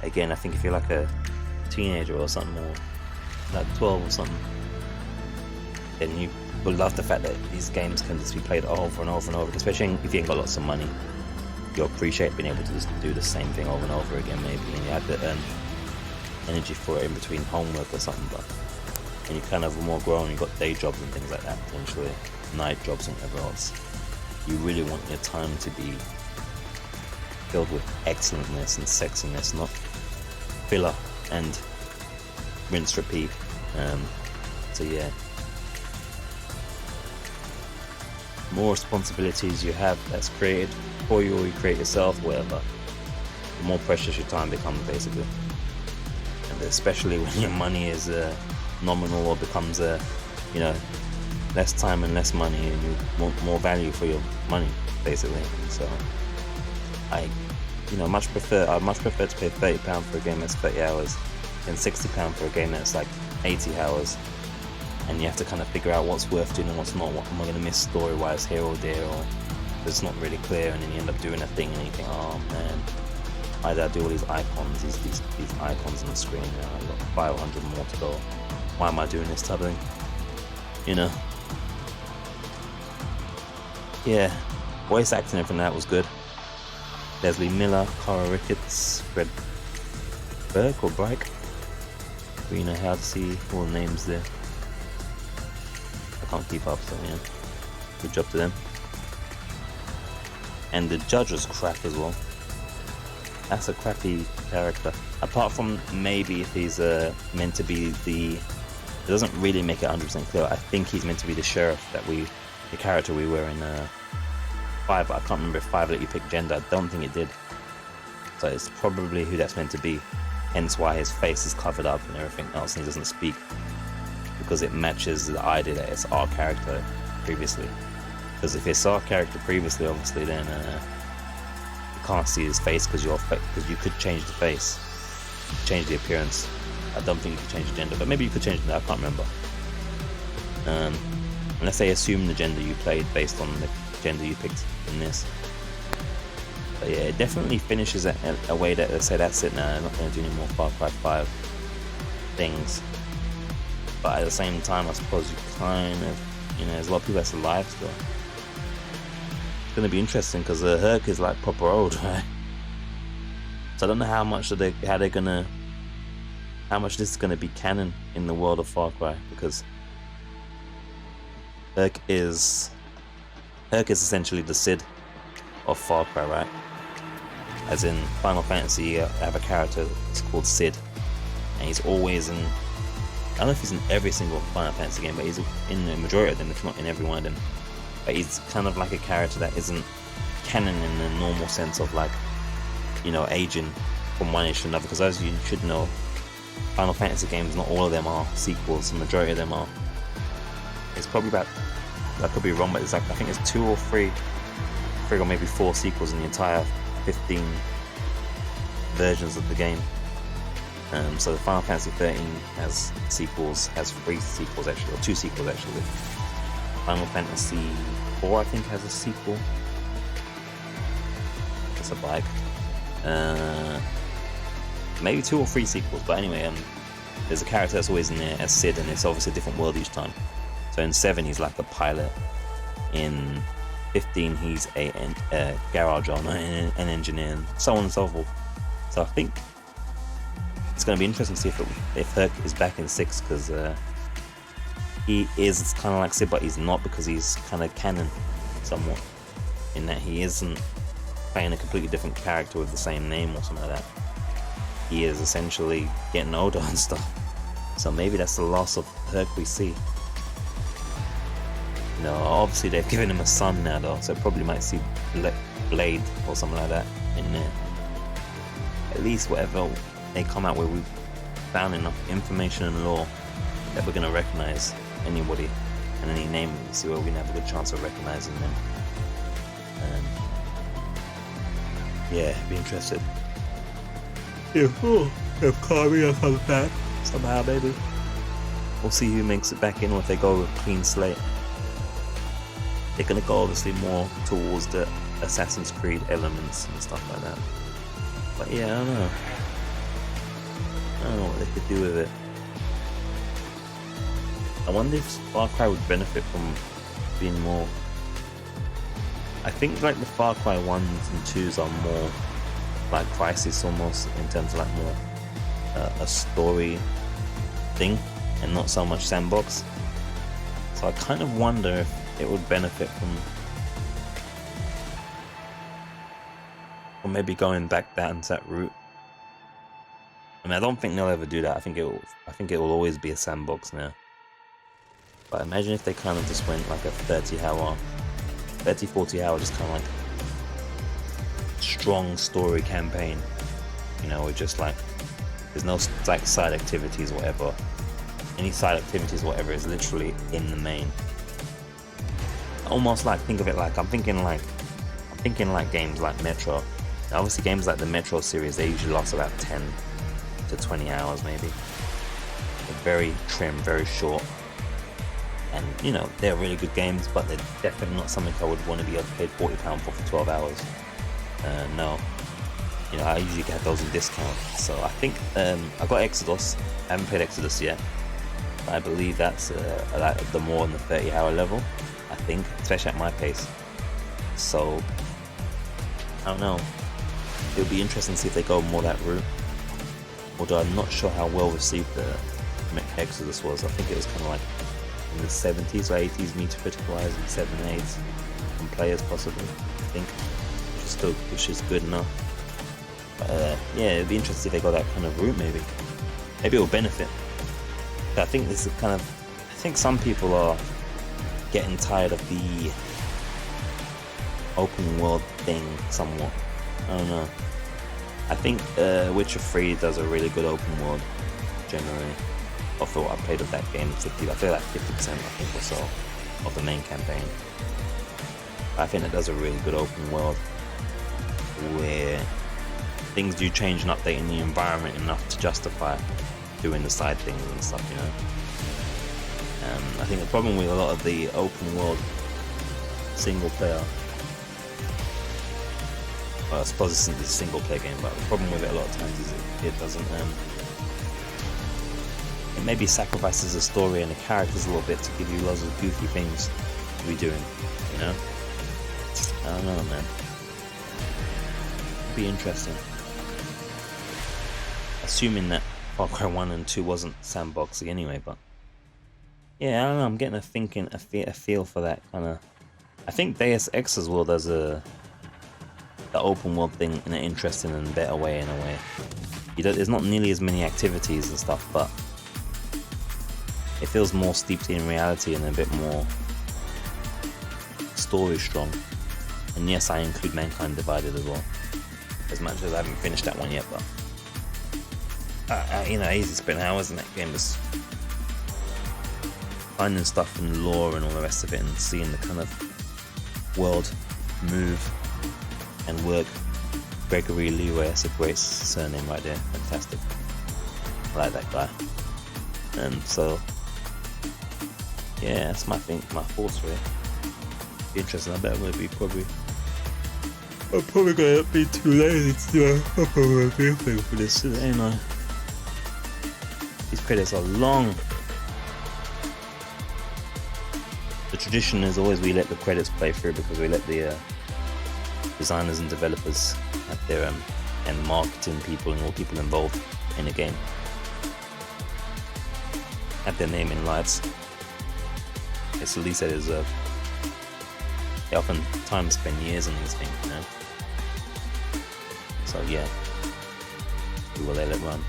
Again, I think if you're like a teenager or something, or like 12 or something, then you will love the fact that these games can just be played over and over and over, especially if you ain't got lots of money. You'll appreciate being able to just do the same thing over and over again, maybe, and you have the energy for it in between homework or something. But when you kind of more grown, you've got day jobs and things like that, potentially night jobs and whatever else, you really want your time to be filled with excellentness and sexiness, not filler and rinse repeat. So yeah, more responsibilities you have that's created for you, or you create yourself, whatever, the more precious your time becomes, basically. And especially when your money is nominal, or becomes you know, less time and less money, and you want more value for your money, basically. So I much prefer to pay £30 for a game that's 30 hours than £60 for a game that's like 80 hours, and you have to kind of figure out what's worth doing and what's not. What am I going to miss story wise here or there, or it's not really clear, and then you end up doing a thing and you think, oh man, why did I do all these icons, these icons on the screen? I've got 500 more to go. Why am I doing this type of thing, you know? Yeah, voice acting and from that was good. Leslie Miller, Cara Ricketts, Fred Burke or Brike. We know how to see all the names there. I can't keep up, so yeah, good job to them. And the judge was crap as well. That's a crappy character. Apart from maybe if he's meant to be the... It doesn't really make it 100% clear. I think he's meant to be the sheriff the character we were in 5, but I can't remember if 5 let you pick gender. I don't think it did. So it's probably who that's meant to be. Hence why his face is covered up and everything else, and he doesn't speak. Because it matches the idea that it's our character previously. Because if it's our character previously, obviously, then you can't see his face because you could change the face, change the appearance. I don't think you could change the gender, but maybe you could change it. I can't remember. Unless they assume the gender you played based on the gender you picked in this. But yeah, it definitely finishes a way that they say that's it now. I'm not going to do any more Far Cry 5 things. But at the same time, I suppose you kind of, you know, there's a lot of people that's alive still. It's going to be interesting because Herc is like proper old, right? So I don't know how much this is going to be canon in the world of Far Cry, because Herc is essentially the Cid of Far Cry, right? As in Final Fantasy, you have a character that's called Cid, and he's always in, I don't know if he's in every single Final Fantasy game, but he's in the majority of them, if not in every one of them. But he's kind of like a character that isn't canon in the normal sense of, like, you know, aging from one age to another, because as you should know, Final Fantasy games, not all of them are sequels, the majority of them are. It's probably about, I could be wrong, but it's like, I think it's 2 or 3 or maybe 4 sequels in the entire 15 versions of the game. So the Final Fantasy 13 has 3 sequels actually, or 2 sequels actually. Final Fantasy 4 I think has a sequel. It's a bike. Maybe 2 or 3 sequels, but anyway, there's a character that's always in there as Cid, and it's obviously a different world each time. So in 7 he's like a pilot. In 15 he's a garage owner, an engineer, and so on and so forth. So I think it's going to be interesting to see if Herc is back in 6, because he is kind of like Cid, but he's not, because he's kind of canon somewhat, in that he isn't playing a completely different character with the same name or something like that. he is essentially getting older and stuff. So maybe that's the last of Herc we see. You know, obviously they've given him a son now though, so probably might see Blade or something like that in there. At least whatever they come out with, we've found enough information and lore that we're gonna recognize anybody and any name and see where we can have a good chance of recognizing them. Yeah, be interested. If Carvia comes back somehow, maybe. We'll see who makes it back in, or if they go with a clean slate. They're gonna go obviously more towards the Assassin's Creed elements and stuff like that. But yeah, I don't know. I don't know what they could do with it. I wonder if Far Cry would benefit from being more... I think like the Far Cry 1s and 2s are more like Crysis almost, in terms of like more a story thing and not so much sandbox. So I kind of wonder if it would benefit from maybe going back down to that route. I mean, I don't think they'll ever do that. I think it will always be a sandbox now. But imagine if they kind of just went like a 30, 40 hour, just kind of like strong story campaign. You know, with just like, there's no like side activities or whatever. Any side activities or whatever is literally in the main. Almost like, think of it like, I'm thinking like games like Metro. Now, obviously games like the Metro series, they usually last about 10 to 20 hours maybe. They're very trim, very short. And you know, they're really good games, but they're definitely not something I would want to be paid £40 for 12 hours. No. You know, I usually get those in discount. So I think, I got Exodus. I haven't played Exodus yet. But I believe that's like the more on the 30-hour level, I think, especially at my pace. So, I don't know. It'll be interesting to see if they go more that route. Although I'm not sure how well received the Exodus was. I think it was kind of like in the 70s or 80s Metacritic wise, and 7 8s from players possibly, I think. Which is good enough. But yeah, it'd be interesting if they go that kind of route maybe. Maybe it will benefit. But I think this is kind of, I think some people are getting tired of the open world thing somewhat. I don't know. I think Witcher 3 does a really good open world generally. After what I played of that game, I feel like 50% I think or so of the main campaign. I think it does a really good open world where things do change and update in the environment enough to justify doing the side things and stuff, you know. I think the problem with a lot of the open world single player, well, I suppose it's a single player game, but the problem with it a lot of times is it doesn't, it maybe sacrifices the story and the characters a little bit to give you lots of goofy things to be doing, you know. I don't know, man. It'd be interesting. Assuming that Far Cry 1 and 2 wasn't sandboxing anyway, but yeah, I don't know, I'm getting a feel for that kind of. I think Deus Ex as well does the open world thing in an interesting and better way in a way. There's not nearly as many activities and stuff, but it feels more steeped in reality and a bit more story strong. And yes, I include Mankind Divided as well, as much as I haven't finished that one yet, but you know, I easily spent hours in that game just finding stuff and lore and all the rest of it, and seeing the kind of world move and work. Gregory Leeway, that's a great surname right there, fantastic. I like that guy. And so yeah, that's my thoughts for it. Be interesting. I bet I'm gonna be I'm probably gonna be too lazy to do a proper review thing for this, ain't I? These credits are long. The tradition is always we let the credits play through because we let the designers and developers have their and marketing people and all people involved in the game have their name in lights. It's the least they deserve. They oftentimes spend years on these things, you know. So yeah, We will let it run.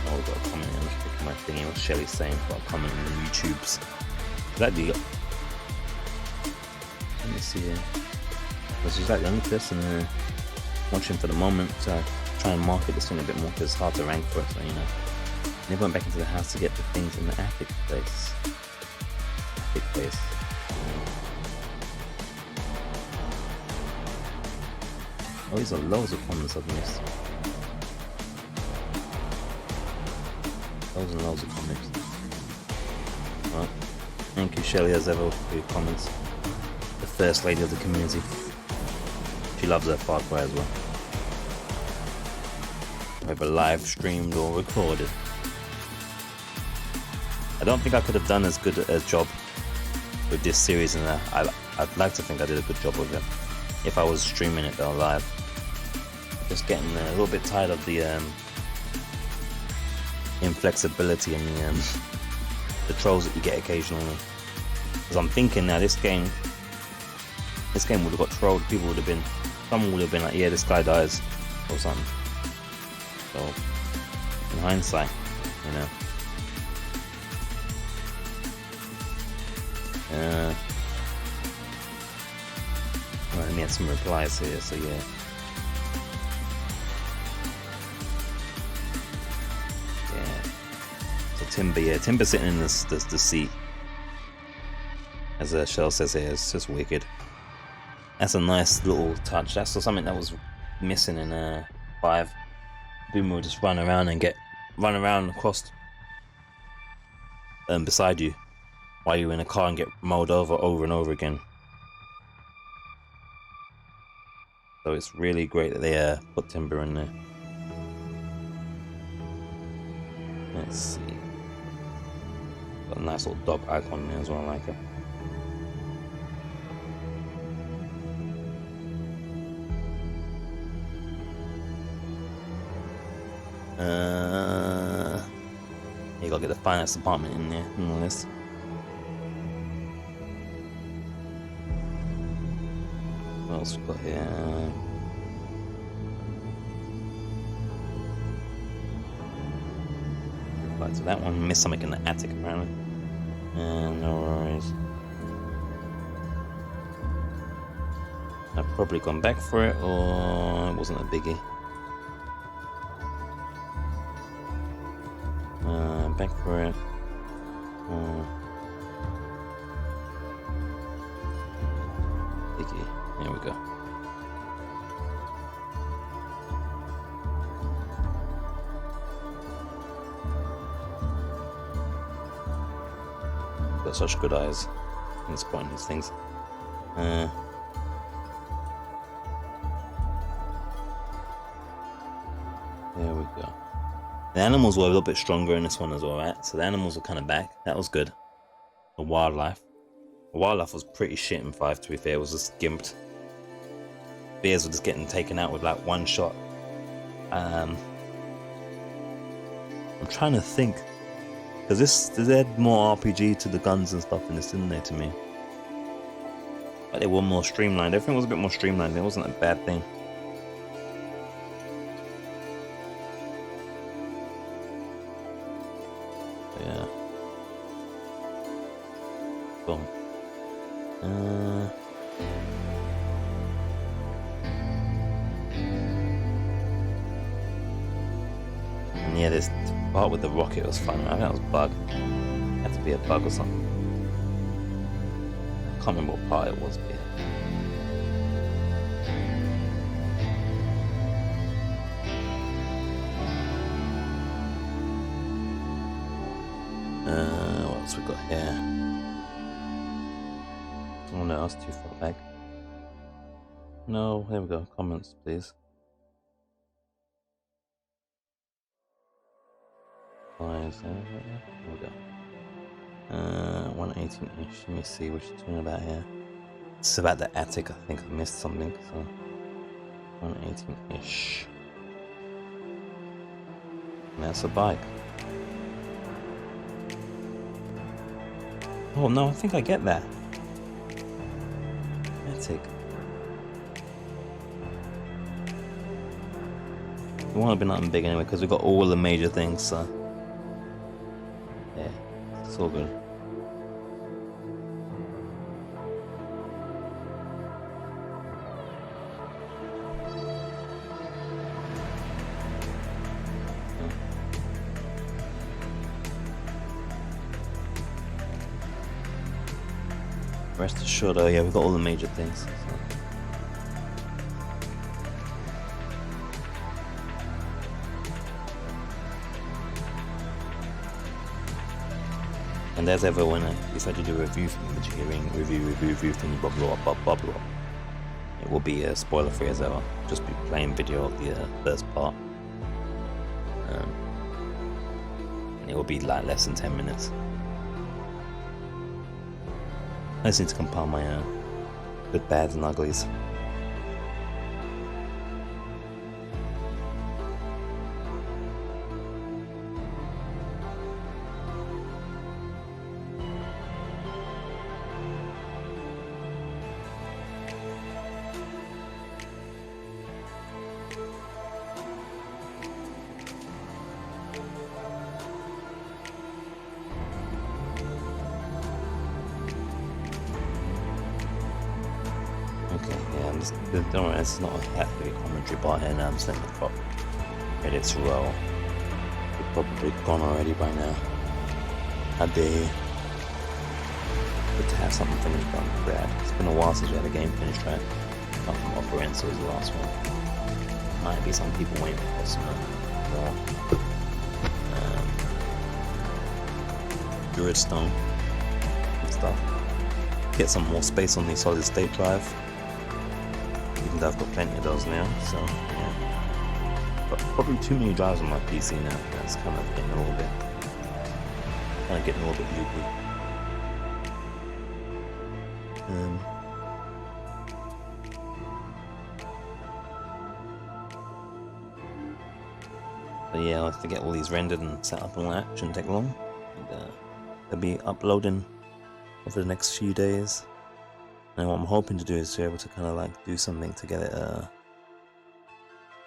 Oh, we got a comment in. I'm just picking my thingy. What Shelly's saying. Got a comment in the YouTubes. Exactly. Let me see here. This is like the only person watching for the moment. So I try and market this thing a bit more because it's hard to rank for it. So, you know. They went back into the house to get the things in the attic place. Attic place. Oh, these are loads of comments I've missed. Loads and loads of comments. Well, thank you, Shelly, as ever, for your comments. The first lady of the community. She loves her Far Cry as well. Whether live streamed or recorded. I don't think I could have done as good a job with this series, and I'd like to think I did a good job with it if I was streaming it though live. Just getting a little bit tired of the inflexibility and the trolls that you get occasionally. Because I'm thinking now this game would have got trolled. People would have been, someone would have been like, yeah, this guy dies or something. So in hindsight, you know. Let me have some replies here, so yeah. So Timber sitting in the seat. As Shell says here, it's just wicked. That's a nice little touch. That's something that was missing in 5. Boomer would just run around across beside you while you're in a car and get mowed over and over again. So it's really great that they put Timber in there. Let's see. Got a nice little dog icon there as well, I like it. You gotta get the finance department in there on the list. What else we got here? Back to that one. Missed something in the attic apparently. No worries. I've probably gone back for it, or it wasn't a biggie. Back for it. Biggie. There we go. Got such good eyes in spotting these things. There we go. The animals were a little bit stronger in this one as well, right? So the animals were kind of back. That was good. The wildlife. The wildlife was pretty shit in 5, to be fair. It was just gimped. Bears were just getting taken out with like one shot. I'm trying to think. Because they had more RPG to the guns and stuff in this, didn't they, to me? But they were more streamlined. Everything was a bit more streamlined. It wasn't a bad thing. Yeah. Boom. And yeah, this part with the rocket was fun. I think that was a bug. It had to be a bug or something. I can't remember what part it was, but yeah. What else we got here? Oh no, that's too far back. No, there we go. Comments, please. There we go. 118-ish. Let me see what you're talking about here. It's about the attic. I think I missed something. So 118-ish. That's a bike. Oh no, I think I get that. Let's hectic. It won't have been nothing big anyway because we got all the major things, so yeah, it's all good. Rest assured, oh yeah, we've got all the major things. So. And as ever, when I decide to do a review thing, which you're hearing review thing, blah blah blah blah blah, it will be spoiler free as ever. Just be playing video of the first part, and it will be like less than 10 minutes. I just need to compile my good, bads, and uglies. Don't worry, it's not a happy commentary bar here now. I'm just letting the crop credits roll. They're probably gone already by now. How dare you? Good to have something finished, but I'm glad. It's been a while since we had a game finished, right? Apart from Operenzo was the last one. Might be some people waiting for some more. Druid Stone and stuff. Get some more space on the solid state drive. Even though I've got plenty of those now, so yeah. But probably too many drives on my PC now. That's kind of getting a little bit loopy. But yeah, I'll have to get all these rendered and set up and all that. Shouldn't take long. And, they'll be uploading over the next few days. And what I'm hoping to do is to be able to kind of like do something to get it a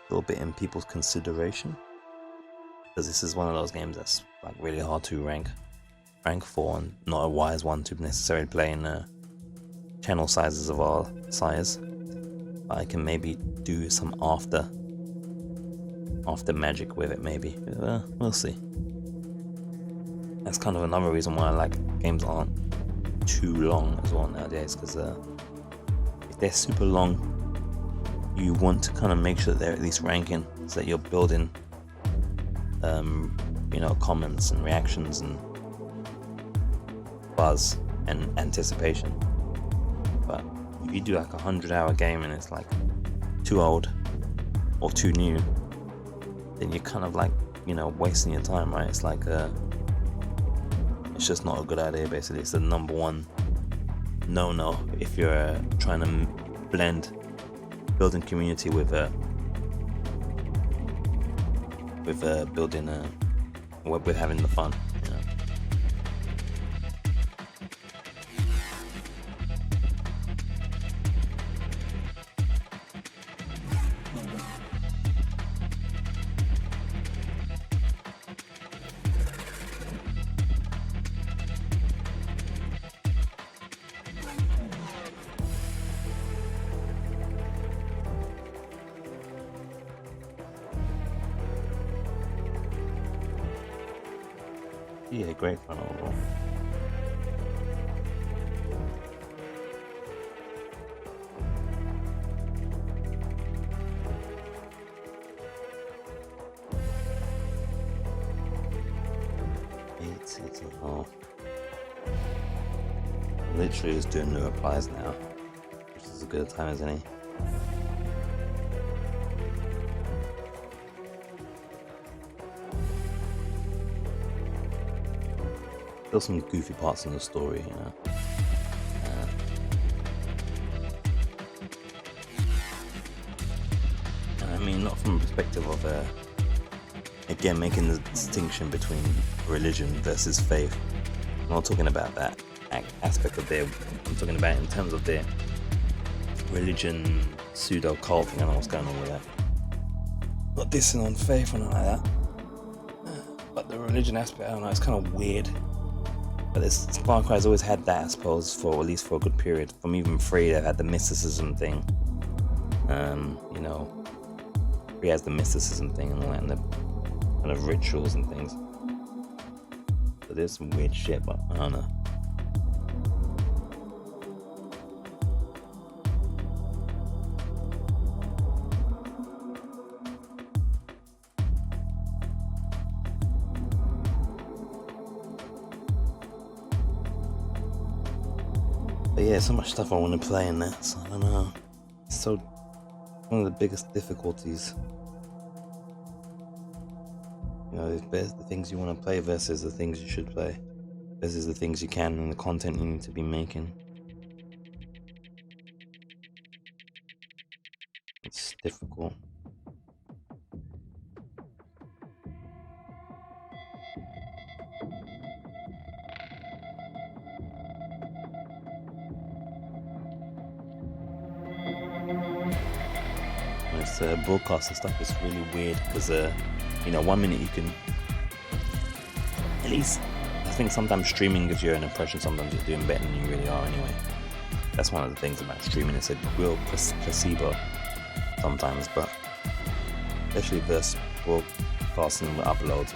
little bit in people's consideration, because this is one of those games that's like really hard to rank for, and not a wise one to necessarily play in channel sizes of our size. But I can maybe do some after magic with it, maybe. We'll see. That's kind of another reason why I like games that aren't too long as well nowadays, because if they're super long, you want to kind of make sure that they're at least ranking, so that you're building comments and reactions and buzz and anticipation. But if you do like 100-hour game and it's like too old or too new, then you're kind of like wasting your time, right? It's like it's just not a good idea. Basically, it's the number one no if you're trying to blend building community with building with having the fun. Yeah, great fun overall. It's a half. Literally just doing new replies now, which is as good a time as any. There's some goofy parts in the story, and I mean, not from a perspective of again making the distinction between religion versus faith. I'm not talking about that aspect of their. I'm talking about in terms of their religion, pseudo cult thing. I don't know what's going on with that. Not dissing on faith or nothing like that. But the religion aspect, I don't know, it's kind of weird. But this Far Cry's always had that, I suppose, for at least for a good period. From even 3, they had the mysticism thing. You know, 3 has the mysticism thing and all that, and the kind of rituals and things. So there's some weird shit, but I don't know. But yeah, so much stuff I want to play in that, so I don't know. It's so one of the biggest difficulties. You know, the things you want to play versus the things you should play, versus the things you can and the content you need to be making. It's difficult. This broadcast and stuff is really weird because, you know, 1 minute you can, at least, I think sometimes streaming gives you an impression sometimes you're doing better than you really are anyway. That's one of the things about streaming, it's a real placebo sometimes, but especially versus broadcasting with uploads.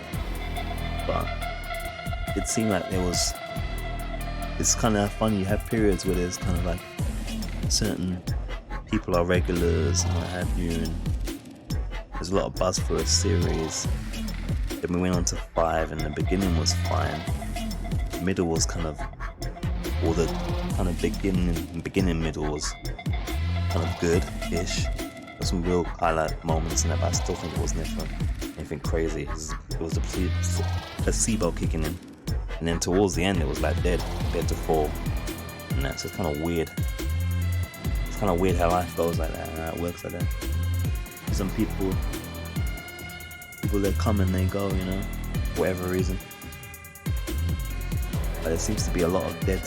But it seemed like there was, it's kind of funny, you have periods where there's kind of like certain people are regulars and what have you, and there's a lot of buzz for a series. Then we went on to 5 and the beginning was fine. The middle was kind of, or the kind of beginning middle was kind of good-ish. There's some real highlight moments in it, but I still think it wasn't anything crazy. It was the placebo kicking in. And then towards the end it was like dead compared to 4. And that's just kind of weird. Kind of weird how life goes like that, how it works like that. Some people they come and they go, you know, for whatever reason. But there seems to be a lot of dead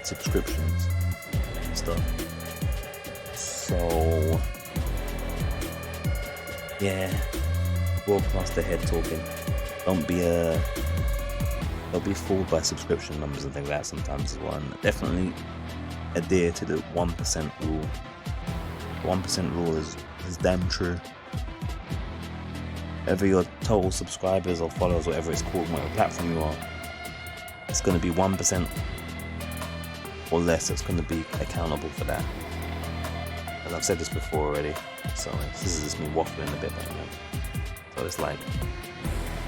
subscriptions and stuff. So yeah, broadcast the head talking. Don't be fooled by subscription numbers and things like that sometimes as well. And definitely adhere to the 1% rule. The 1% rule is damn true. Whether your total subscribers or followers, whatever it's called, whatever platform you are, it's going to be 1% or less that's going to be accountable for that. And I've said this before already, so this is just me waffling a bit, but, you know. So it's like,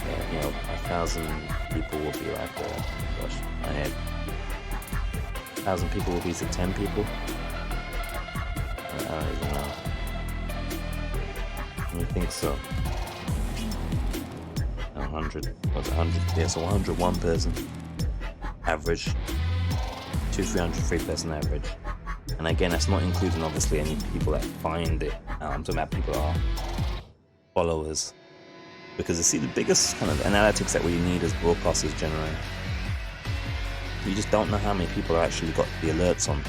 yeah, you know, 1,000 people will be like, gosh, my head. 1,000 people will be to 10 people. I don't even know. I think so. 100. What's 100? Yeah, so 100 one person average. 200-300 3-person average. And again, that's not including obviously any people that find it. I'm talking about people that are followers. Because you see, the biggest kind of analytics that we need as broadcasters generally, you just don't know how many people have actually got the alerts on.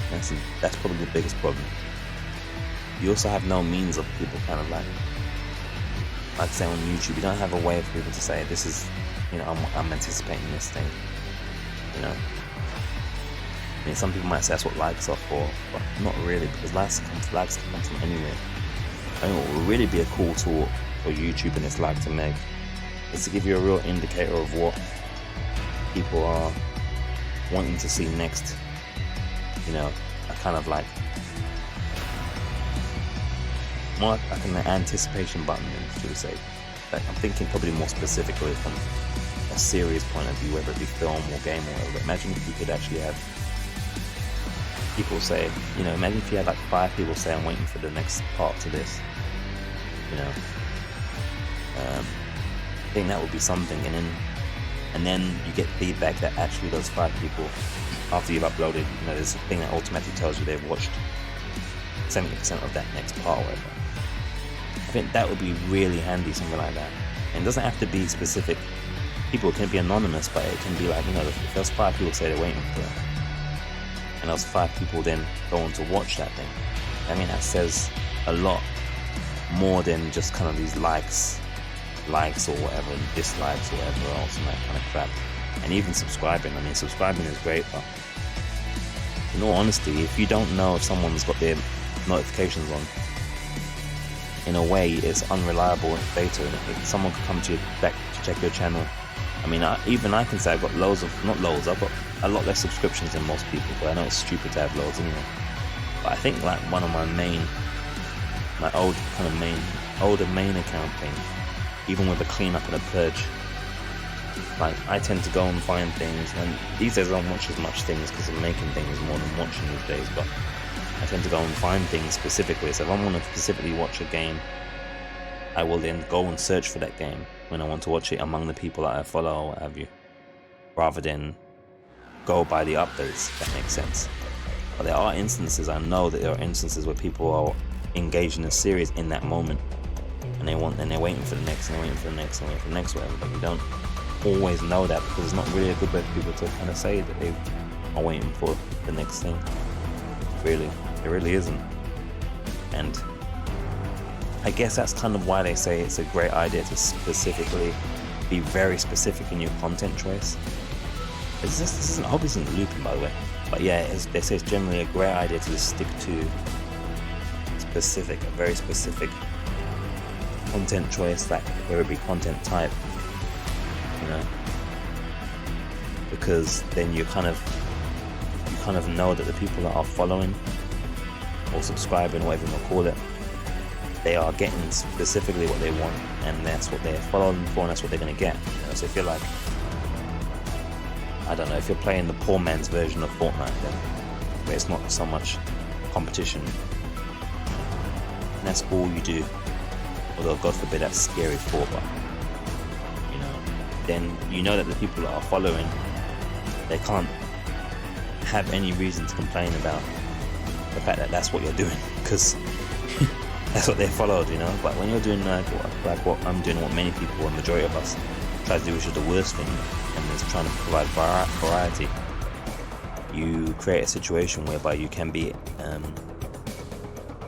That's probably the biggest problem. You also have no means of people kind of like say on YouTube, you don't have a way for people to say, this is, you know, I'm anticipating this thing, you know. I mean, some people might say that's what likes are for, but not really, because likes can come from anywhere. I think what would really be a cool tool for YouTube and its like to make is to give you a real indicator of what people are wanting to see next. You know, a kind of like more like an anticipation button, should we say. Like, I'm thinking probably more specifically from a series point of view, whether it be film or game or whatever. Imagine if you could actually have people say, you know, imagine if you had like 5 people say, I'm waiting for the next part to this, you know. I think that would be something, and then you get feedback that actually those 5 people, after you've uploaded, you know, there's a thing that automatically tells you they've watched 70% of that next part or whatever. I think that would be really handy, something like that. And it doesn't have to be specific. People can be anonymous, but it can be like, you know, if those 5 people say they're waiting for it, and those 5 people then go on to watch that thing, I mean, that says a lot more than just kind of these likes or whatever, and dislikes or whatever else and that kind of crap. And even subscribing. I mean, subscribing is great, but in all honesty, if you don't know if someone's got their notifications on, in a way, it's unreliable data. If someone could come to you back to check your channel. I mean, even I can say I've got I've got a lot less subscriptions than most people, but I know it's stupid to have loads anyway. But I think like one of my older main account thing, even with the cleanup and the purge, like I tend to go and find things, and these days I don't watch as much things because I'm making things more than watching these days, but I tend to go and find things specifically. So if I want to specifically watch a game, I will then go and search for that game when I want to watch it among the people that I follow or what have you, rather than go by the updates, if that makes sense. But there are instances, I know that there are instances where people are engaged in a series in that moment, and they're waiting for the next, and they're waiting for the next, and waiting for the next, whatever. But you don't always know that because it's not really a good way for people to kind of say that they are waiting for the next thing. Really, it really isn't. And I guess that's kind of why they say it's a great idea to specifically be very specific in your content choice. This isn't looping, by the way. But yeah, they say it's generally a great idea to just stick to a very specific content choice, like whether it be content type, you know, because then you kind of know that the people that are following or subscribing, whatever you want to call it, they are getting specifically what they want, and that's what they're following for, and that's what they're going to get. You know? So if you're like, I don't know, if you're playing the poor man's version of Fortnite, then where it's not so much competition, and that's all you do, although God forbid that's scary thought, but you know, then you know that the people that are following, they can't have any reason to complain about the fact that that's what you're doing, because that's what they followed, you know. But when you're doing like what I'm doing, what many people, a majority of us, try to do, which is the worst thing, and is trying to provide variety, you create a situation whereby you can be,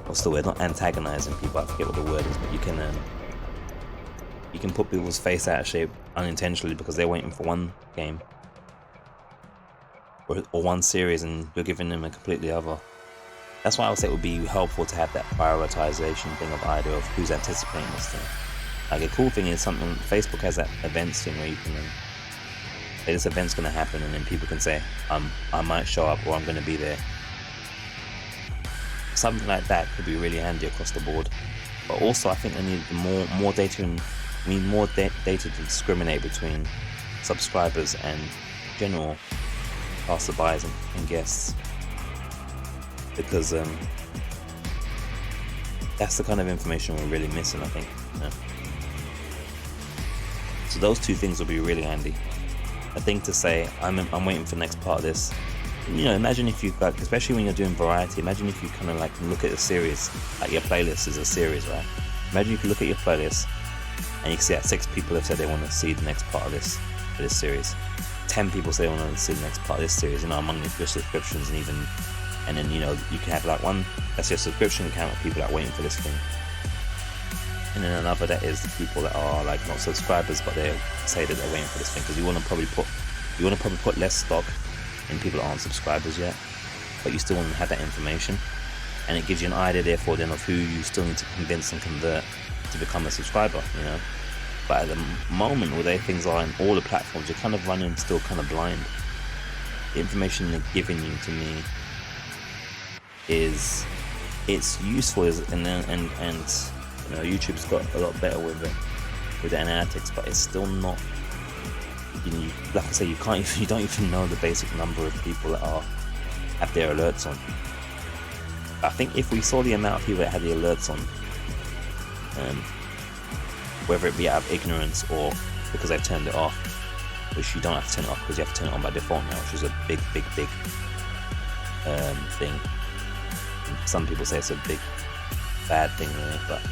what's the word? Not antagonizing people. I forget what the word is, but you can put people's face out of shape unintentionally because they're waiting for one game or one series, and you're giving them a completely other. That's why I would say it would be helpful to have that prioritization thing of idea of who's anticipating this thing. Like a cool thing is something, Facebook has that events thing where you can say this event's going to happen, and then people can say, I might show up, or I'm going to be there. Something like that could be really handy across the board. But also I think they need more data, and we need more data to discriminate between subscribers and general passerbys and guests. Because that's the kind of information we're really missing, I think. Yeah. So those two things will be really handy. A thing to say, I'm waiting for the next part of this. You know, imagine if you, like, especially when you're doing variety, imagine if you kind of like look at a series, like your playlist is a series, right? Imagine if you look at your playlist and you can see that 6 people have said they want to see the next part of this series. 10 people say they want to see the next part of this series, you know, among your subscriptions, and then, you know, you can have like one, that's your subscription count of people that are waiting for this thing. And then another that is the people that are like not subscribers, but they say that they're waiting for this thing, because you want to probably put less stock in people that aren't subscribers yet, but you still want to have that information, and it gives you an idea therefore then of who you still need to convince and convert to become a subscriber, you know. But at the moment, where things are in all the platforms, you're kind of running still kind of blind. The information they're giving you, to me, it's useful, and you know, YouTube's got a lot better with the analytics, but it's still not, you know, like I say, you don't even know the basic number of people that have their alerts on. I think if we saw the amount of people that had the alerts on, whether it be out of ignorance or because they've turned it off, which you don't have to turn it off because you have to turn it on by default now, which is a big thing. Some people say it's a big bad thing, really, but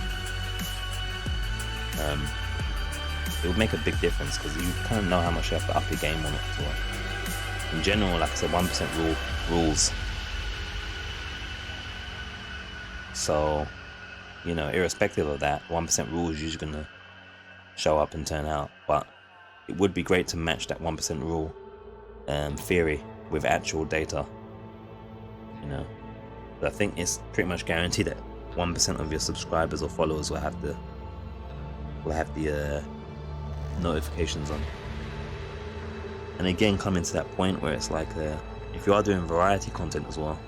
it would make a big difference because you kind of know how much you have to up your game on it as well. In general, like I said, 1% rules. So, you know, irrespective of that, 1% rule is usually going to show up and turn out. But it would be great to match that 1% rule theory with actual data. You know, but I think it's pretty much guaranteed that 1% of your subscribers or followers will have the notifications on. And again, coming to that point where it's like, if you are doing variety content as well,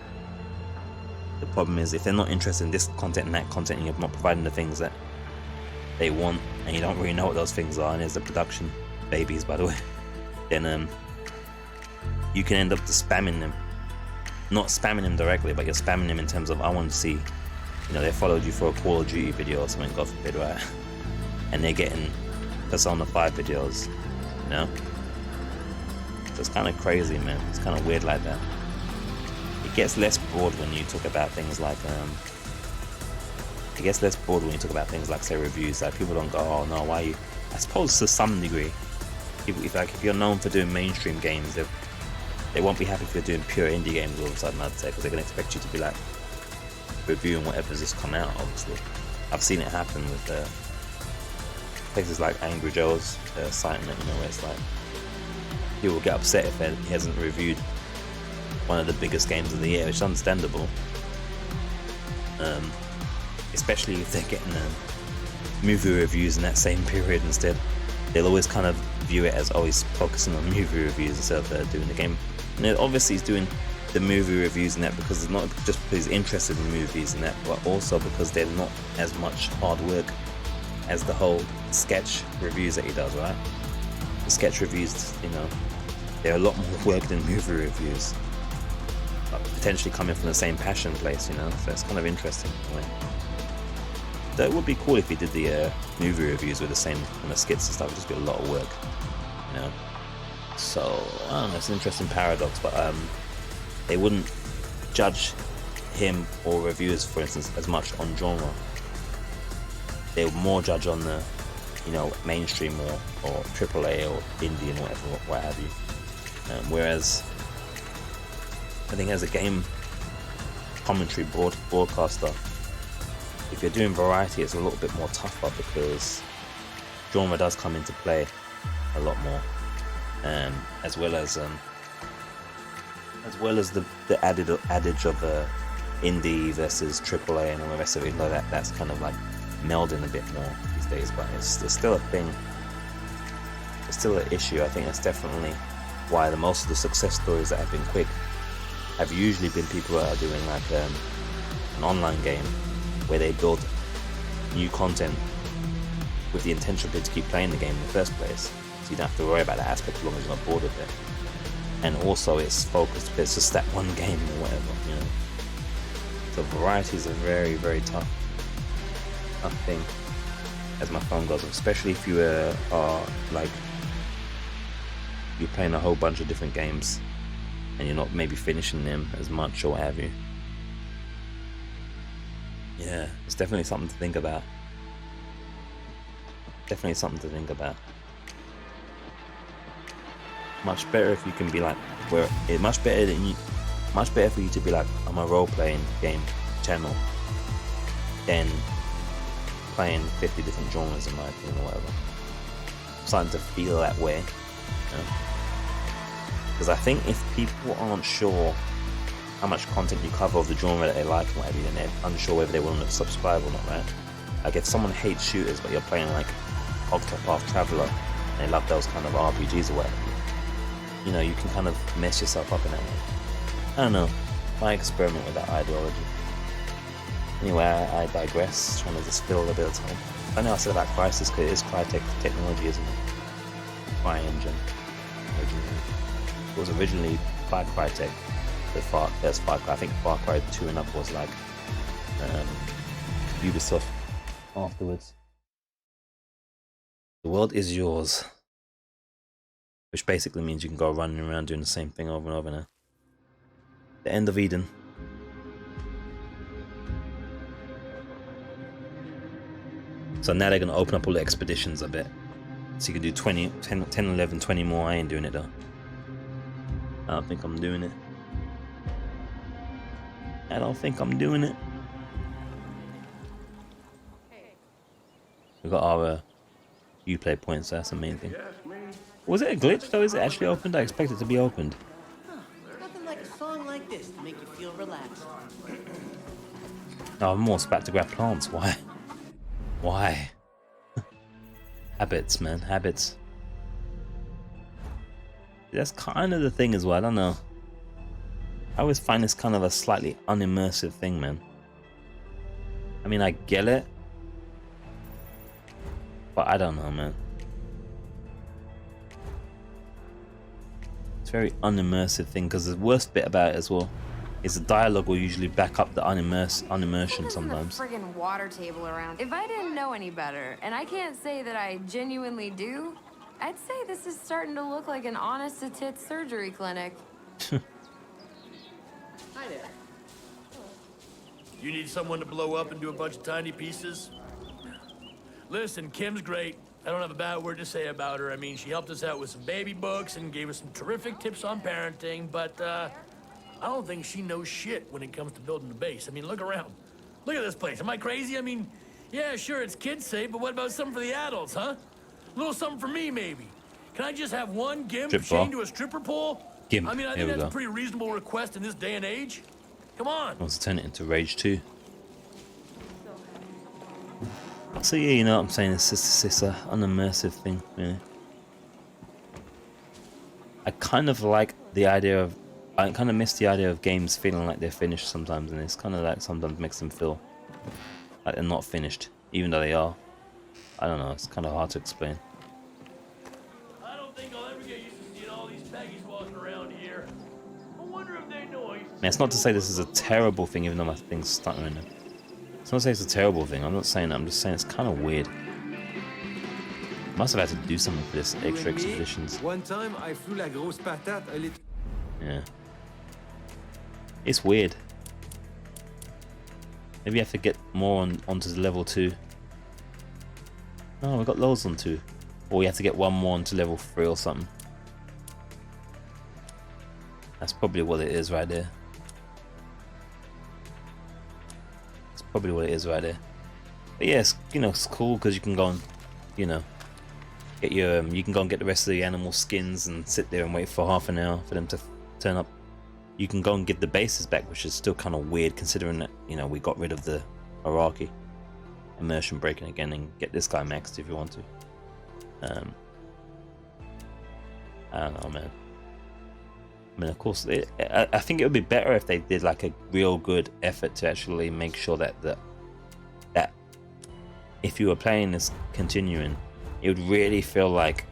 the problem is if they're not interested in this content and that content, and you're not providing the things that they want, and you don't really know what those things are, and there's the production babies, by the way, then you can end up just spamming them. Not spamming them directly, but you're spamming them in terms of, I want to see, you know, they followed you for a Call of Duty video or something, God forbid, right? And they're getting Persona 5 videos, you know? So it's kind of crazy, man. It's kind of weird like that. It gets less broad when you talk about things like, say, reviews. Like, people don't go, oh no, why you? I suppose to some degree, if you're known for doing mainstream games, they won't be happy if you're doing pure indie games all of a sudden, I'd say, because they're going to expect you to be like reviewing whatever's just come out, obviously. I've seen it happen with places like Angry Joe's site, you know, where it's like, he will get upset if he hasn't reviewed one of the biggest games of the year, which is understandable. Especially if they're getting movie reviews in that same period instead. They'll always kind of view it as always focusing on movie reviews instead of doing the game. And obviously he's doing the movie reviews and that because it's not just because he's interested in movies and that, but also because they're not as much hard work as the whole sketch reviews that he does, right? The sketch reviews, you know, they're a lot more work than movie reviews, but potentially coming from the same passion place, you know, so it's kind of interesting in a way. So it would be cool if he did the movie reviews with the same kind of skits and stuff. It'd just be a lot of work, you know. So I don't know, it's an interesting paradox, but they wouldn't judge him or reviewers, for instance, as much on genre. They would more judge on the, you know, mainstream or AAA or indie and whatever, what have you. Whereas I think as a game commentary broadcaster, if you're doing variety, it's a little bit more tougher because genre does come into play a lot more, as well as the adage of indie versus AAA and all the rest of it. Like that's kind of like melding a bit more these days, but it's still a thing. It's still an issue. I think that's definitely why most of the success stories that have been quick have usually been people that are doing like an online game where they build new content with the intention to keep playing the game in the first place, so you don't have to worry about that aspect as long as you're not bored of it. And also it's focused, it's just that one game or whatever, you know. So varieties are very, very tough thing, as my phone goes, especially if you are like you're playing a whole bunch of different games and you're not maybe finishing them as much or what have you. Yeah, it's definitely something to think about. Definitely something to think about. Much better if you can be like, much better for you to be like, I'm a role-playing game channel than playing 50 different genres in my opinion or whatever. I'm starting to feel that way, you know? Because I think if people aren't sure how much content you cover of the genre that they like and whatever, then they're unsure whether they want to subscribe or not, right? Like if someone hates shooters but you're playing like Octopath Traveler and they love those kind of RPGs or whatever, you know, you can kind of mess yourself up in that way. I don't know. I experiment with that ideology. Anyway, I digress, trying to just fill a bit of time. I know I said about Crysis because it is Crytek technology, isn't it? CryEngine. Originally. It was originally by Crytek. There's Far Cry. I think Far Cry 2 and up was like Ubisoft afterwards. The world is yours. Which basically means you can go running around doing the same thing over and over now. The end of Eden. So now they're going to open up all the expeditions a bit. So you can do 10, 11, 20 more. I ain't doing it though. I don't think I'm doing it. I don't think I'm doing it. We got our Uplay points, so that's the main thing. Was it a glitch though? Is it actually opened? I expect it to be opened. Nothing like a song like this to make you feel relaxed. Oh, I'm more about to grab plants. Why? Why? Habits, man. Habits. That's kind of the thing as well. I don't know. I always find this kind of a slightly unimmersive thing, man. I mean, I get it. But I don't know, man. It's a very unimmersive thing, because the worst bit about it as well is the dialogue will usually back up the unimmersion sometimes. There's a friggin' water table around. If I didn't know any better, and I can't say that I genuinely do, I'd say this is starting to look like an honest-to-tit surgery clinic. Hi there. You need someone to blow up and do a bunch of tiny pieces? Listen, Kim's great. I don't have a bad word to say about her. I mean, she helped us out with some baby books and gave us some terrific tips on parenting, but I don't think she knows shit when it comes to building a base. I mean, look around. Look at this place. Am I crazy? I mean, yeah, sure, it's kids safe, but what about something for the adults, huh? A little something for me, maybe. Can I just have one gimp chained to a stripper pole? Gimp. I mean, I think that's a pretty reasonable request in this day and age. Come on. Wants to turn it into Rage 2. So yeah, you know what I'm saying, it's a unimmersive thing, really. I kind of like the idea of, I kind of miss the idea of games feeling like they're finished sometimes, and it's kind of like sometimes makes them feel like they're not finished, even though they are. I don't know, it's kind of hard to explain. I don't think I'll ever get used to seeing all these Peggies walking around here. I wonder if they know I used to. Man, it's not to say this is a terrible thing, even though my thing's stuck right now. It's not to say it's a terrible thing, I'm not saying that, I'm just saying it's kind of weird. Must have had to do something for this extra exhibitions. One time I flew la grosse patate a little. Yeah. It's weird. Maybe I have to get more onto the level 2. No, we got loads on 2. Or we have to get one more onto level 3 or something. That's probably what it is right there. That's probably what it is right there. But yeah, it's, you know, it's cool because you can go and, you know, get your you can go and get the rest of the animal skins and sit there and wait for half an hour for them to turn up. You can go and get the bases back, which is still kind of weird considering that, you know, we got rid of the hierarchy. Immersion breaking again, and get this guy maxed if you want to. I don't know, man. I mean, of course, I think it would be better if they did like a real good effort to actually make sure that that if you were playing this continuing, it would really feel like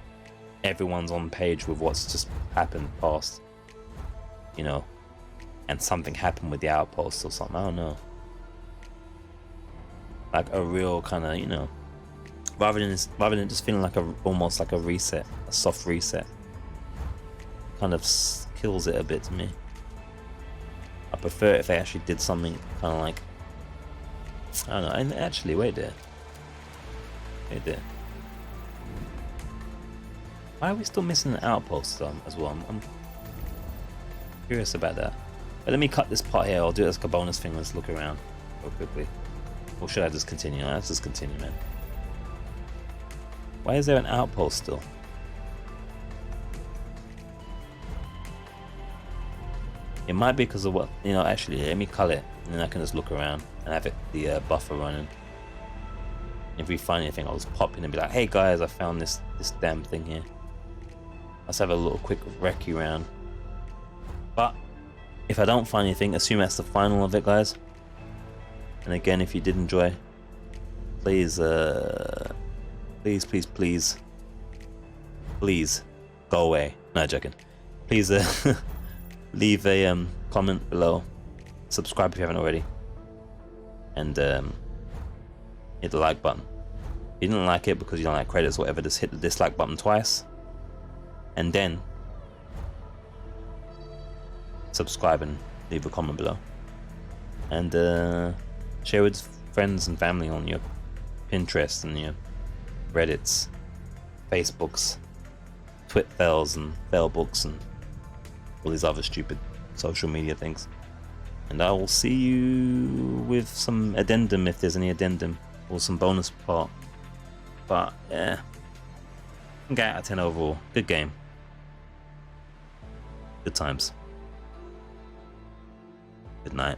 everyone's on page with what's just happened past, you know, and something happened with the outpost or something. I don't know. Like a real kind of, you know, rather than just feeling like almost like a reset, a soft reset. Kind of kills it a bit to me. I prefer it if they actually did something kind of like, I don't know. And actually, wait there. Why are we still missing the outpost as well? I'm curious about that. But let me cut this part here. I'll do it as a bonus thing. Let's look around real quickly. Or should I just continue? Let's just continue, man. Why is there an outpost still? It might be because of what, you know, actually, let me cull it. And then I can just look around and have it, the buffer running. If we find anything, I'll just pop in and be like, hey guys, I found this damn thing here. Let's have a little quick recce round. But if I don't find anything, assume that's the final of it, guys. And again, if you did enjoy, please go away. No, joking. Please leave a comment below, subscribe if you haven't already, and hit the like button. If you didn't like it because you don't like credits or whatever, just hit the dislike button twice, and then subscribe and leave a comment below, and share with friends and family on your Pinterest and your Reddits, Facebooks, Twitfels and Failbooks and all these other stupid social media things. And I will see you with some addendum if there's any addendum, or some bonus part But yeah, get out of 10 overall. Good game. Good times. Good night.